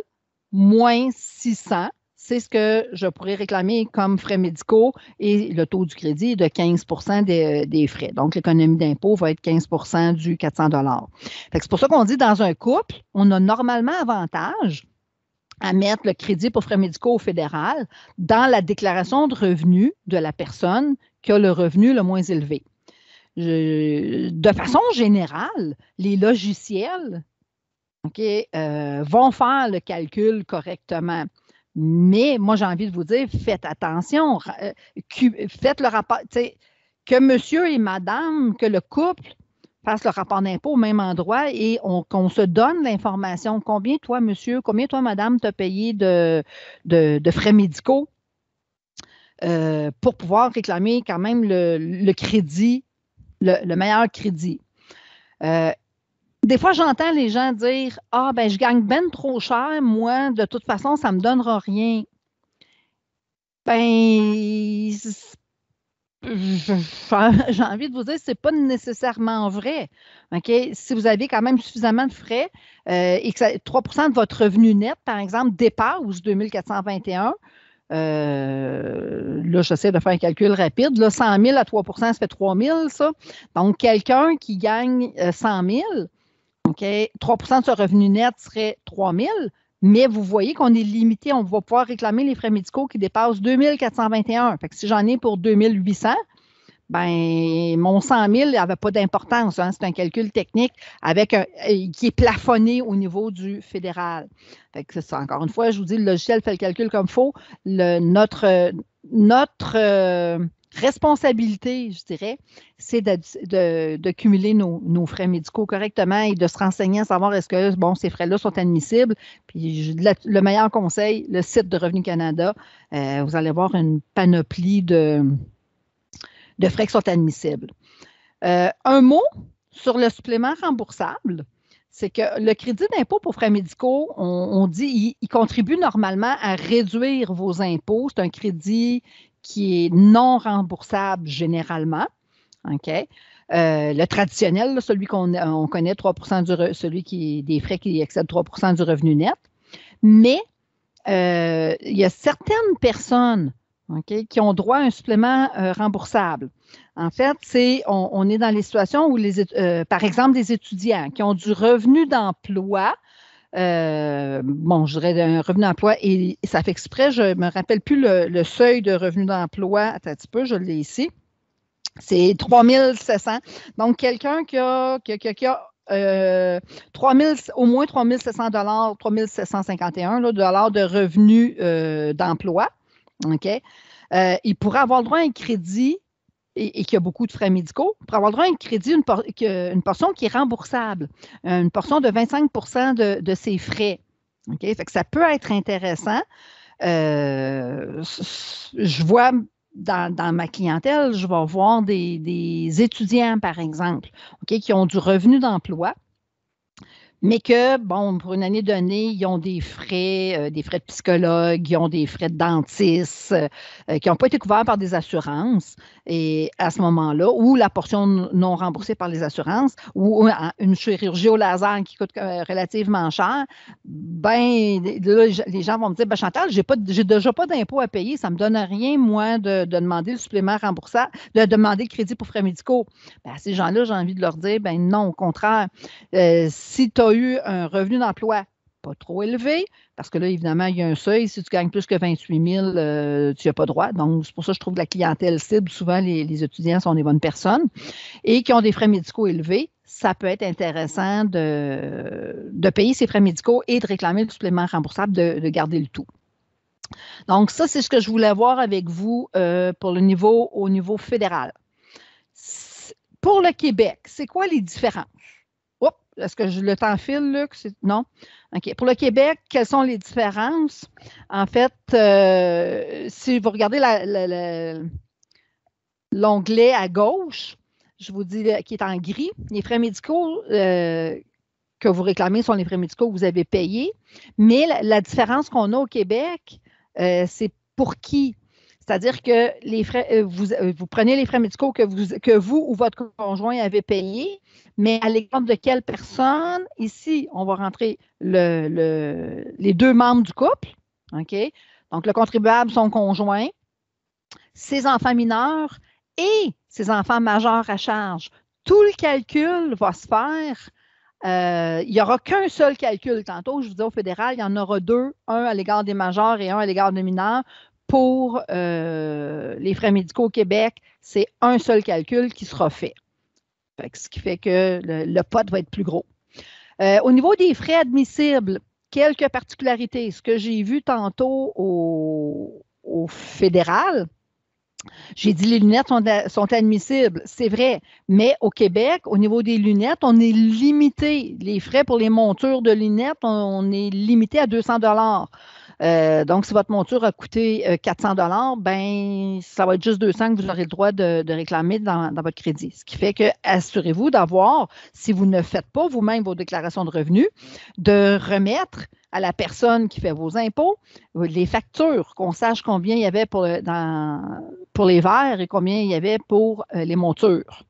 moins 600. C'est ce que je pourrais réclamer comme frais médicaux et le taux du crédit est de 15 % des frais. Donc, l'économie d'impôt va être 15 % du 400 $. C'est pour ça qu'on dit dans un couple, on a normalement avantage à mettre le crédit pour frais médicaux au fédéral dans la déclaration de revenus de la personne qui a le revenu le moins élevé. De façon générale, les logiciels vont faire le calcul correctement. Mais moi, j'ai envie de vous dire, faites attention, faites le rapport, que monsieur et madame, que le couple fasse le rapport d'impôt au même endroit et qu'on se donne l'information. Combien toi, monsieur, combien toi, madame, t'as payé de frais médicaux pour pouvoir réclamer quand même le crédit, le meilleur crédit. Des fois, j'entends les gens dire « Ah, ben je gagne ben trop cher, moi, de toute façon, ça ne me donnera rien. » Ben, j'ai envie de vous dire, ce n'est pas nécessairement vrai. Okay? Si vous avez quand même suffisamment de frais et que 3 % de votre revenu net, par exemple, dépasse 2421, là, j'essaie de faire un calcul rapide. Là, 100 000 à 3 % ça fait 3 000, ça. Donc, quelqu'un qui gagne 100 000, okay, 3 % de ce revenu net serait 3 000, mais vous voyez qu'on est limité. On va pouvoir réclamer les frais médicaux qui dépassent 2 421. Fait que si j'en ai pour 2 800, ben, mon 100 000 n'avait pas d'importance. Hein. C'est un calcul technique qui est plafonné au niveau du fédéral. Fait que c'est ça. Encore une fois, je vous dis, le logiciel fait le calcul comme il faut. Notre responsabilité, je dirais, c'est de cumuler nos frais médicaux correctement et de se renseigner à savoir est-ce que ces frais-là sont admissibles. Puis le meilleur conseil, le site de Revenu Canada, vous allez voir une panoplie de frais qui sont admissibles. Un mot sur le supplément remboursable, c'est que le crédit d'impôt pour frais médicaux, on dit, il contribue normalement à réduire vos impôts. C'est un crédit qui est non remboursable généralement. OK? Le traditionnel, là, celui qu'on connaît, 3% celui qui est des frais qui excèdent 3% du revenu net. Mais il y a certaines personnes, okay, qui ont droit à un supplément remboursable. En fait, on est dans les situations où, par exemple, des étudiants qui ont du revenu d'emploi, je dirais un revenu d'emploi, et ça fait exprès, je ne me rappelle plus le seuil de revenu d'emploi. Attends un petit peu, je l'ai ici. C'est 3 700. Donc, quelqu'un qui a au moins 3 700 $, 3 751 dollars de revenus d'emploi, OK? Il pourrait avoir le droit à un crédit et qui a beaucoup de frais médicaux, pour avoir le droit à un crédit, une portion qui est remboursable, une portion de 25% de ses frais. OK? Fait que ça peut être intéressant. Je vois dans ma clientèle, je vais voir des étudiants, par exemple, okay, qui ont du revenu d'emploi, mais que, pour une année donnée, ils ont des frais de psychologue, ils ont des frais de dentiste qui n'ont pas été couverts par des assurances. Et à ce moment-là, ou la portion non remboursée par les assurances, ou une chirurgie au laser qui coûte relativement cher, là, les gens vont me dire, Chantal, j'ai déjà pas d'impôt à payer, ça ne me donne rien, moi, de demander le supplément remboursable, de demander le crédit pour frais médicaux. À ces gens-là, j'ai envie de leur dire, non, au contraire, si tu as eu un revenu d'emploi pas trop élevé, parce que là, évidemment, il y a un seuil. Si tu gagnes plus que 28 000, tu n'as pas droit. Donc, c'est pour ça que je trouve que la clientèle cible, souvent, les étudiants sont des bonnes personnes et qui ont des frais médicaux élevés. Ça peut être intéressant de payer ses frais médicaux et de réclamer le supplément remboursable, de garder le tout. Donc, ça, c'est ce que je voulais voir avec vous au niveau fédéral. Pour le Québec, c'est quoi les différences? Est-ce que le temps file, Luc? Non? OK. Pour le Québec, quelles sont les différences? En fait, si vous regardez l'onglet à gauche, je vous dis qui est en gris, les frais médicaux que vous réclamez sont les frais médicaux que vous avez payés. Mais la différence qu'on a au Québec, c'est pour qui? C'est-à-dire que les frais, vous prenez les frais médicaux que vous ou votre conjoint avez payés, mais à l'égard de quelle personne? Ici, on va rentrer les deux membres du couple. OK? Donc, le contribuable, son conjoint, ses enfants mineurs et ses enfants majeurs à charge. Tout le calcul va se faire. Il n'y aura qu'un seul calcul. Tantôt, je vous disais au fédéral, il y en aura deux, un à l'égard des majeurs et un à l'égard des mineurs. Pour les frais médicaux au Québec, c'est un seul calcul qui sera fait. Ce qui fait que le pot va être plus gros. Au niveau des frais admissibles, quelques particularités. Ce que j'ai vu tantôt au fédéral, j'ai dit les lunettes sont admissibles, c'est vrai, mais au Québec, au niveau des lunettes, on est limité. Les frais pour les montures de lunettes, on est limité à 200 $. Donc, si votre monture a coûté 400 $, ça va être juste 200 que vous aurez le droit de réclamer dans votre crédit. Ce qui fait que assurez-vous d'avoir, si vous ne faites pas vous-même vos déclarations de revenus, de remettre à la personne qui fait vos impôts les factures, qu'on sache combien il y avait pour les verres et combien il y avait pour les montures.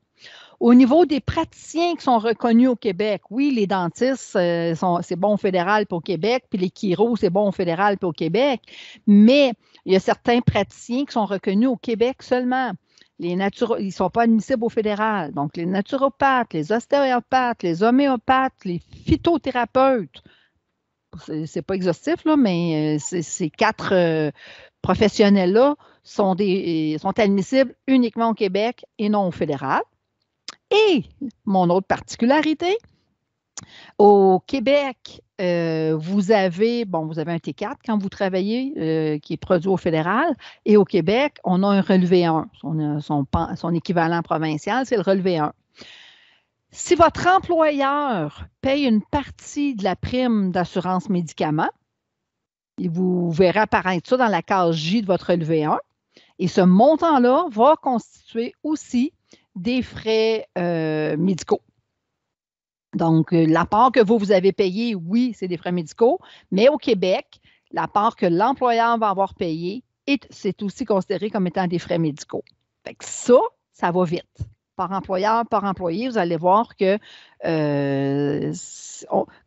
Au niveau des praticiens qui sont reconnus au Québec, oui, les dentistes, c'est bon au fédéral puis au Québec, puis les chiros, c'est bon au fédéral puis au Québec, mais il y a certains praticiens qui sont reconnus au Québec seulement. Ils ne sont pas admissibles au fédéral. Donc, les naturopathes, les ostéopathes, les homéopathes, les phytothérapeutes, c'est pas exhaustif, là, mais ces quatre professionnels-là sont admissibles uniquement au Québec et non au fédéral. Et mon autre particularité, au Québec, vous avez un T4 quand vous travaillez, qui est produit au fédéral, et au Québec, on a un relevé 1. Son équivalent provincial, c'est le relevé 1. Si votre employeur paye une partie de la prime d'assurance médicaments, vous verrez apparaître ça dans la case J de votre relevé 1, et ce montant-là va constituer aussi des frais médicaux. Donc, la part que vous avez payée, oui, c'est des frais médicaux, mais au Québec, la part que l'employeur va avoir payée, c'est aussi considéré comme étant des frais médicaux. Fait que ça va vite. Par employeur, par employé, vous allez voir que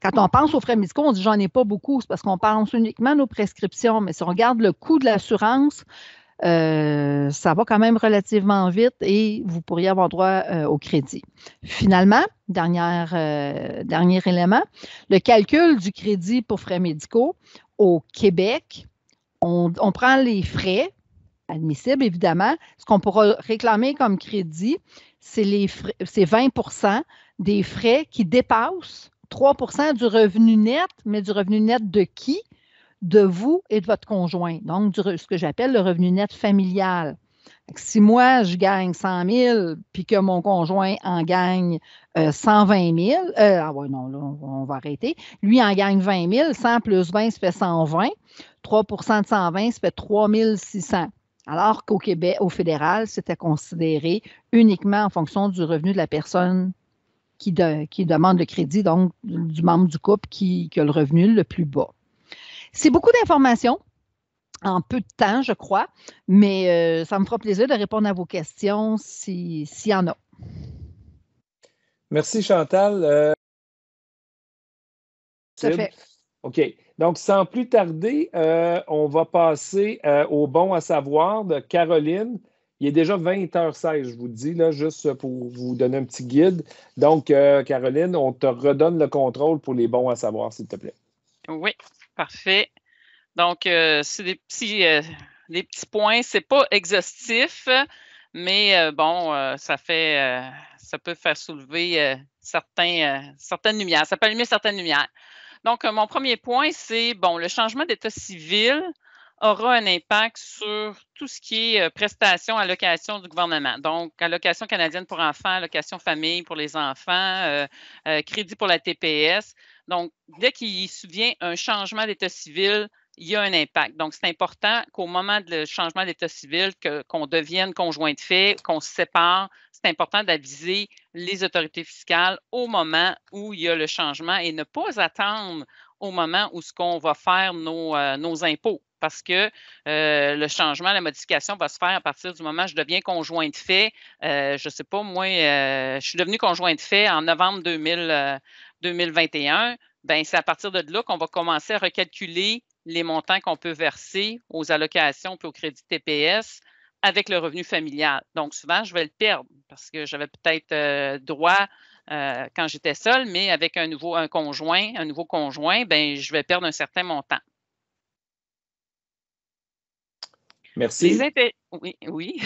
quand on pense aux frais médicaux, on dit j'en ai pas beaucoup, c'est parce qu'on pense uniquement à nos prescriptions, mais si on regarde le coût de l'assurance, ça va quand même relativement vite et vous pourriez avoir droit au crédit. Finalement, dernier élément, le calcul du crédit pour frais médicaux au Québec, on prend les frais admissibles, évidemment. Ce qu'on pourra réclamer comme crédit, c'est 20 des frais qui dépassent 3 du revenu net, mais du revenu net de qui? De vous et de votre conjoint. Donc, ce que j'appelle le revenu net familial. Si moi, je gagne 100 000 puis que mon conjoint en gagne 120 000, ah ouais, non, là, on va arrêter. Lui en gagne 20 000, 100 plus 20, ça fait 120. 3 de 120, ça fait 3 600. Alors qu'au Québec, au fédéral, c'était considéré uniquement en fonction du revenu de la personne qui demande le crédit, donc du membre du couple qui a le revenu le plus bas. C'est beaucoup d'informations en peu de temps, je crois, mais ça me fera plaisir de répondre à vos questions s'il y en a. Merci, Chantal. Tout à fait. OK. Donc, sans plus tarder, on va passer au bon à savoir de Caroline. Il est déjà 20h16, je vous dis, là, juste pour vous donner un petit guide. Donc, Caroline, on te redonne le contrôle pour les bons à savoir, s'il te plaît. Oui, parfait. Donc, c'est des petits points. C'est pas exhaustif, mais bon, ça peut faire soulever certaines lumières. Ça peut allumer certaines lumières. Donc, mon premier point, c'est, bon, le changement d'état civil aura un impact sur tout ce qui est prestations, allocations du gouvernement. Donc, allocation canadienne pour enfants, allocation famille pour les enfants, crédit pour la TPS. Donc, dès qu'il survient un changement d'état civil, il y a un impact. Donc, c'est important qu'au moment du changement d'état civil, qu'on devienne conjoint de fait, qu'on se sépare, c'est important d'aviser les autorités fiscales au moment où il y a le changement et ne pas attendre au moment où ce qu'on va faire nos impôts. Parce que le changement, la modification va se faire à partir du moment où je deviens conjoint de fait. Je ne sais pas, moi, je suis devenue conjoint de fait en novembre 2021. Bien, c'est à partir de là qu'on va commencer à recalculer les montants qu'on peut verser aux allocations et au crédit TPS avec le revenu familial. Donc, souvent, je vais le perdre parce que j'avais peut-être droit quand j'étais seule, mais avec un nouveau conjoint, bien, je vais perdre un certain montant. Merci. Oui.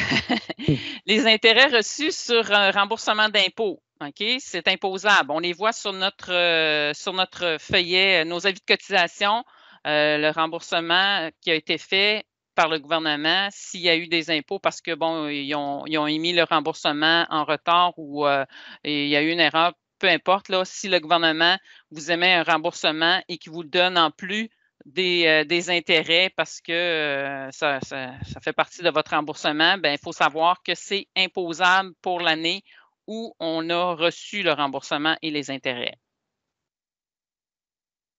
Les intérêts reçus sur un remboursement d'impôts. OK? C'est imposable. On les voit sur notre feuillet, nos avis de cotisation, le remboursement qui a été fait par le gouvernement s'il y a eu des impôts parce que, bon, ils ont émis le remboursement en retard ou il y a eu une erreur, peu importe, là, si le gouvernement vous émet un remboursement et qu'il vous le donne en plus des intérêts parce que ça fait partie de votre remboursement, bien, il faut savoir que c'est imposable pour l'année où on a reçu le remboursement et les intérêts.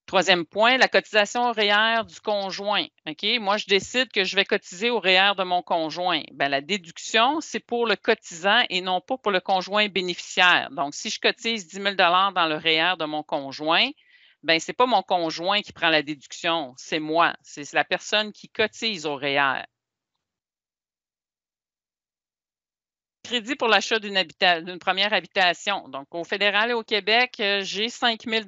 Troisième point, la cotisation au REER du conjoint. OK? Moi, je décide que je vais cotiser au REER de mon conjoint. Bien, la déduction, c'est pour le cotisant et non pas pour le conjoint bénéficiaire. Donc, si je cotise 10 000 dans le REER de mon conjoint, bien, ce n'est pas mon conjoint qui prend la déduction, c'est moi. C'est la personne qui cotise au REER. Crédit pour l'achat d'une première habitation. Donc, au fédéral et au Québec, j'ai 5 000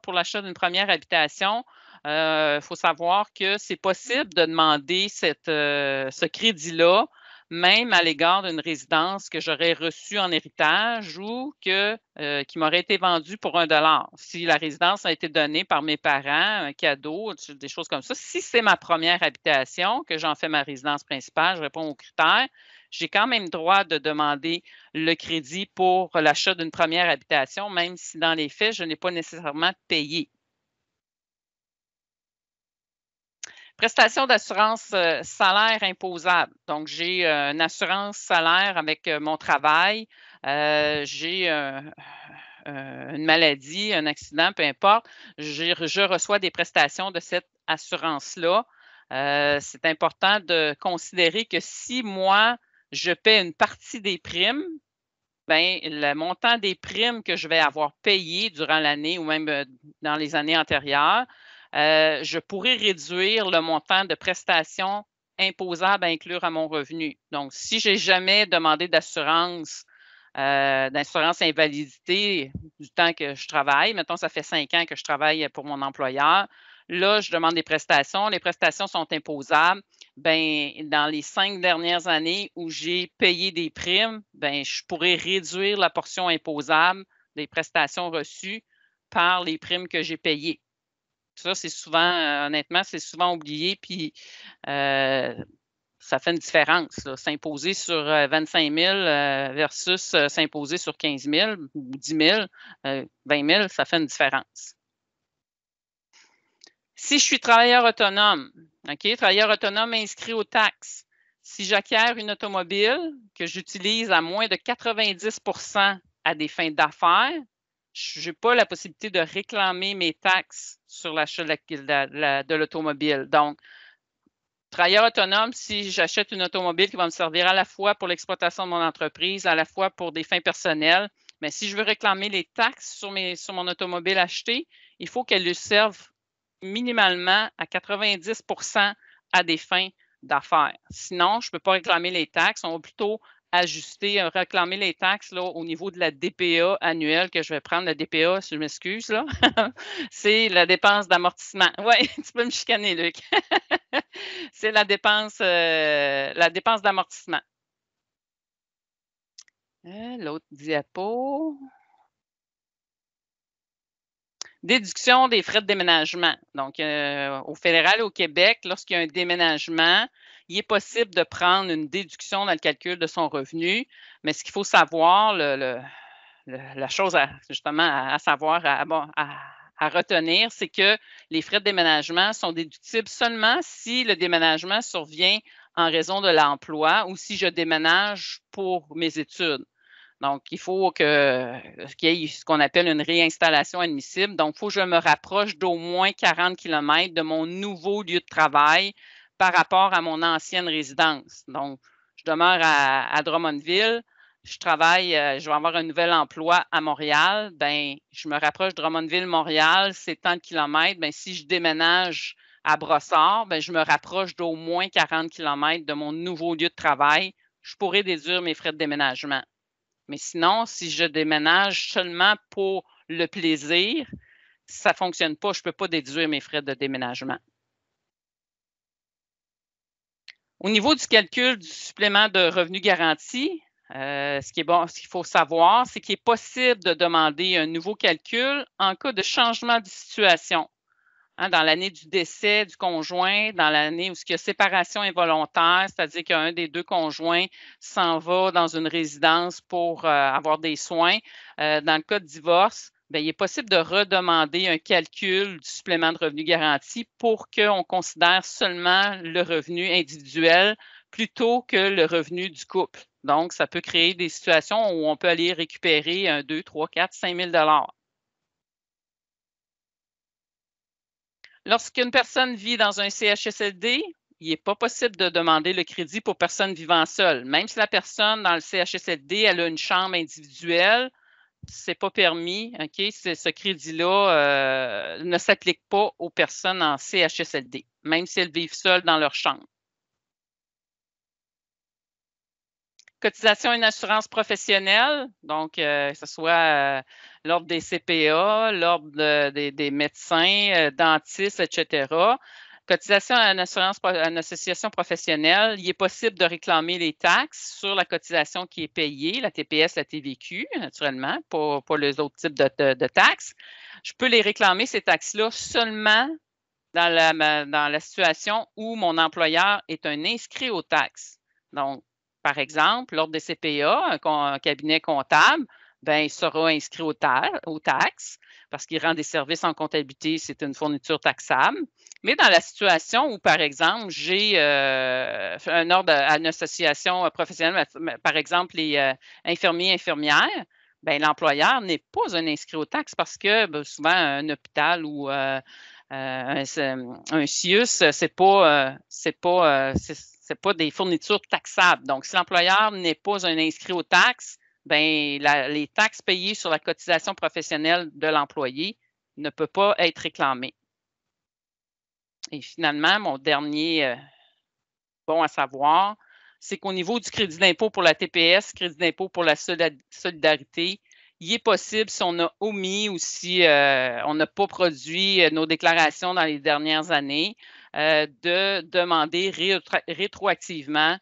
pour l'achat d'une première habitation. Il faut savoir que c'est possible de demander ce crédit-là, même à l'égard d'une résidence que j'aurais reçue en héritage ou qui m'aurait été vendue pour $1. Si la résidence a été donnée par mes parents, un cadeau, des choses comme ça. Si c'est ma première habitation, que j'en fais ma résidence principale, je réponds aux critères, j'ai quand même droit de demander le crédit pour l'achat d'une première habitation, même si dans les faits, je n'ai pas nécessairement payé. Prestation d'assurance salaire imposable. Donc, j'ai une assurance salaire avec mon travail. J'ai une maladie, un accident, peu importe, je reçois des prestations de cette assurance-là. C'est important de considérer que si moi, je paie une partie des primes, bien, le montant des primes que je vais avoir payé durant l'année ou même dans les années antérieures, je pourrais réduire le montant de prestations imposables à inclure à mon revenu. Donc, si je n'ai jamais demandé d'assurance invalidité du temps que je travaille, mettons, ça fait 5 ans que je travaille pour mon employeur, là, je demande des prestations, les prestations sont imposables. Bien, dans les 5 dernières années où j'ai payé des primes, bien, je pourrais réduire la portion imposable des prestations reçues par les primes que j'ai payées. Ça, c'est souvent, honnêtement, c'est souvent oublié, puis ça fait une différence. S'imposer sur 25 000 versus s'imposer sur 15 000 ou 10 000, 20 000, ça fait une différence. Si je suis travailleur autonome, OK, travailleur autonome inscrit aux taxes, si j'acquiers une automobile que j'utilise à moins de 90 à des fins d'affaires, je n'ai pas la possibilité de réclamer mes taxes sur l'achat de l'automobile. Donc, travailleur autonome, si j'achète une automobile qui va me servir à la fois pour l'exploitation de mon entreprise, à la fois pour des fins personnelles, mais si je veux réclamer les taxes sur mon automobile achetée, il faut qu'elle lui serve minimalement à 90 à des fins d'affaires. Sinon, je ne peux pas réclamer les taxes. On va plutôt ajuster, réclamer les taxes là, au niveau de la DPA annuelle que je vais prendre. La DPA, si je m'excuse, là, c'est la dépense d'amortissement. Oui, tu peux me chicaner, Luc. C'est la dépense d'amortissement. L'autre diapo. Déduction des frais de déménagement. Donc, au fédéral et au Québec, lorsqu'il y a un déménagement, il est possible de prendre une déduction dans le calcul de son revenu, mais ce qu'il faut savoir, la chose à savoir, à retenir, c'est que les frais de déménagement sont déductibles seulement si le déménagement survient en raison de l'emploi ou si je déménage pour mes études. Donc, il faut qu'il y ait ce qu'on appelle une réinstallation admissible. Donc, il faut que je me rapproche d'au moins 40 km de mon nouveau lieu de travail par rapport à mon ancienne résidence. Donc, je demeure à Drummondville, je travaille, je vais avoir un nouvel emploi à Montréal. Bien, je me rapproche de Drummondville-Montréal, c'est tant de kilomètres. Bien, si je déménage à Brossard, bien, je me rapproche d'au moins 40 km de mon nouveau lieu de travail. Je pourrais déduire mes frais de déménagement. Mais sinon, si je déménage seulement pour le plaisir, ça ne fonctionne pas. Je ne peux pas déduire mes frais de déménagement. Au niveau du calcul du supplément de revenu garanti, ce qu'il faut savoir, c'est qu'il est possible de demander un nouveau calcul en cas de changement de situation. Dans l'année du décès du conjoint, dans l'année où il y a séparation involontaire, c'est-à-dire qu'un des deux conjoints s'en va dans une résidence pour avoir des soins. Dans le cas de divorce, bien, il est possible de redemander un calcul du supplément de revenu garanti pour qu'on considère seulement le revenu individuel plutôt que le revenu du couple. Donc, ça peut créer des situations où on peut aller récupérer 1, 2, 3, 4, 5 000 $. Lorsqu'une personne vit dans un CHSLD, il n'est pas possible de demander le crédit pour personne vivant seule. Même si la personne dans le CHSLD elle a une chambre individuelle, ce n'est pas permis. Okay? Ce crédit-là ne s'applique pas aux personnes en CHSLD, même si elles vivent seules dans leur chambre. Cotisation et une assurance professionnelle, donc que ce soit l'ordre des CPA, l'ordre des médecins, dentistes, etc. Cotisation à une association professionnelle, il est possible de réclamer les taxes sur la cotisation qui est payée, la TPS, la TVQ, naturellement, pas les autres types de taxes. Je peux les réclamer, ces taxes-là, seulement dans la situation où mon employeur est un inscrit aux taxes. Donc, par exemple, l'ordre des CPA, un cabinet comptable, bien, il sera inscrit aux taxes parce qu'il rend des services en comptabilité, c'est une fourniture taxable. Mais dans la situation où, par exemple, j'ai un ordre à une association professionnelle, par exemple, les infirmiers, infirmières, bien, l'employeur n'est pas un inscrit aux taxes parce que souvent, un hôpital ou un CIUS, c'est pas des fournitures taxables. Donc, si l'employeur n'est pas un inscrit aux taxes, bien, les taxes payées sur la cotisation professionnelle de l'employé ne peuvent pas être réclamées. Et finalement, mon dernier bon à savoir, c'est qu'au niveau du crédit d'impôt pour la TPS, crédit d'impôt pour la solidarité, il est possible, si on a omis ou si on n'a pas produit nos déclarations dans les dernières années, de demander rétroactivement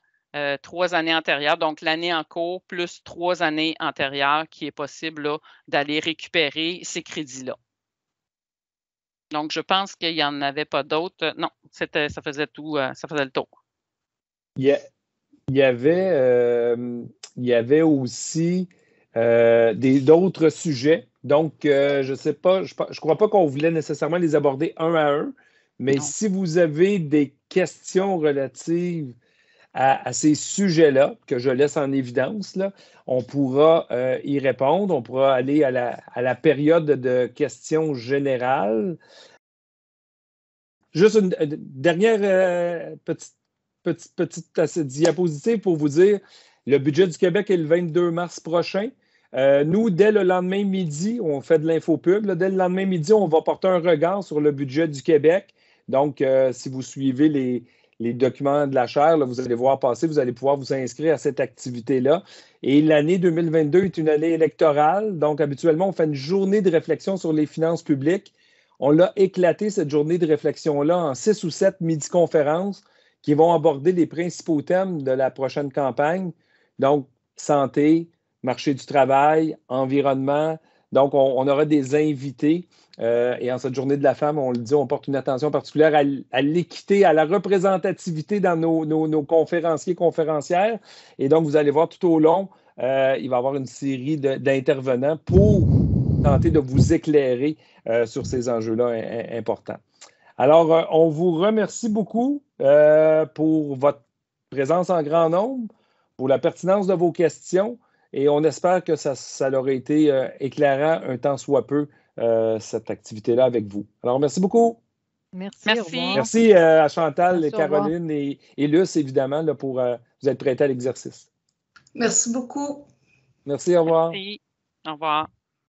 3 années antérieures, donc l'année en cours plus 3 années antérieures, qui est possible d'aller récupérer ces crédits-là. Donc, je pense qu'il n'y en avait pas d'autres. Non, ça faisait tout, ça faisait le tour. Il y avait aussi d'autres sujets. Donc, je ne sais pas, je ne crois pas qu'on voulait nécessairement les aborder un à un, mais non. Si vous avez des questions relatives à ces sujets-là, que je laisse en évidence, là, on pourra y répondre. On pourra aller à la période de questions générales. Juste une dernière petite diapositive pour vous dire, le budget du Québec est le 22 mars prochain. Nous, dès le lendemain midi, on fait de l'infopub. Dès le lendemain midi, on va porter un regard sur le budget du Québec. Donc, si vous suivez les documents de la chaire, là, vous allez voir passer, vous allez pouvoir vous inscrire à cette activité-là. Et l'année 2022 est une année électorale. Donc, habituellement, on fait une journée de réflexion sur les finances publiques. On l'a éclaté, cette journée de réflexion-là, en 6 ou 7 midi-conférences qui vont aborder les principaux thèmes de la prochaine campagne. Donc, santé, marché du travail, environnement. Donc, on aura des invités. Et en cette journée de la femme, on le dit, on porte une attention particulière à l'équité, à la représentativité dans nos conférenciers, conférencières. Et donc, vous allez voir tout au long, il va y avoir une série d'intervenants pour tenter de vous éclairer sur ces enjeux-là importants. Alors, on vous remercie beaucoup pour votre présence en grand nombre, pour la pertinence de vos questions, et on espère que ça leur a été éclairant un tant soit peu, cette activité-là avec vous. Alors, merci beaucoup. Merci. Merci à Chantal, et Caroline et Luce, évidemment, là, pour vous être prêtés à l'exercice. Merci beaucoup. Merci, au revoir. Merci. Au revoir.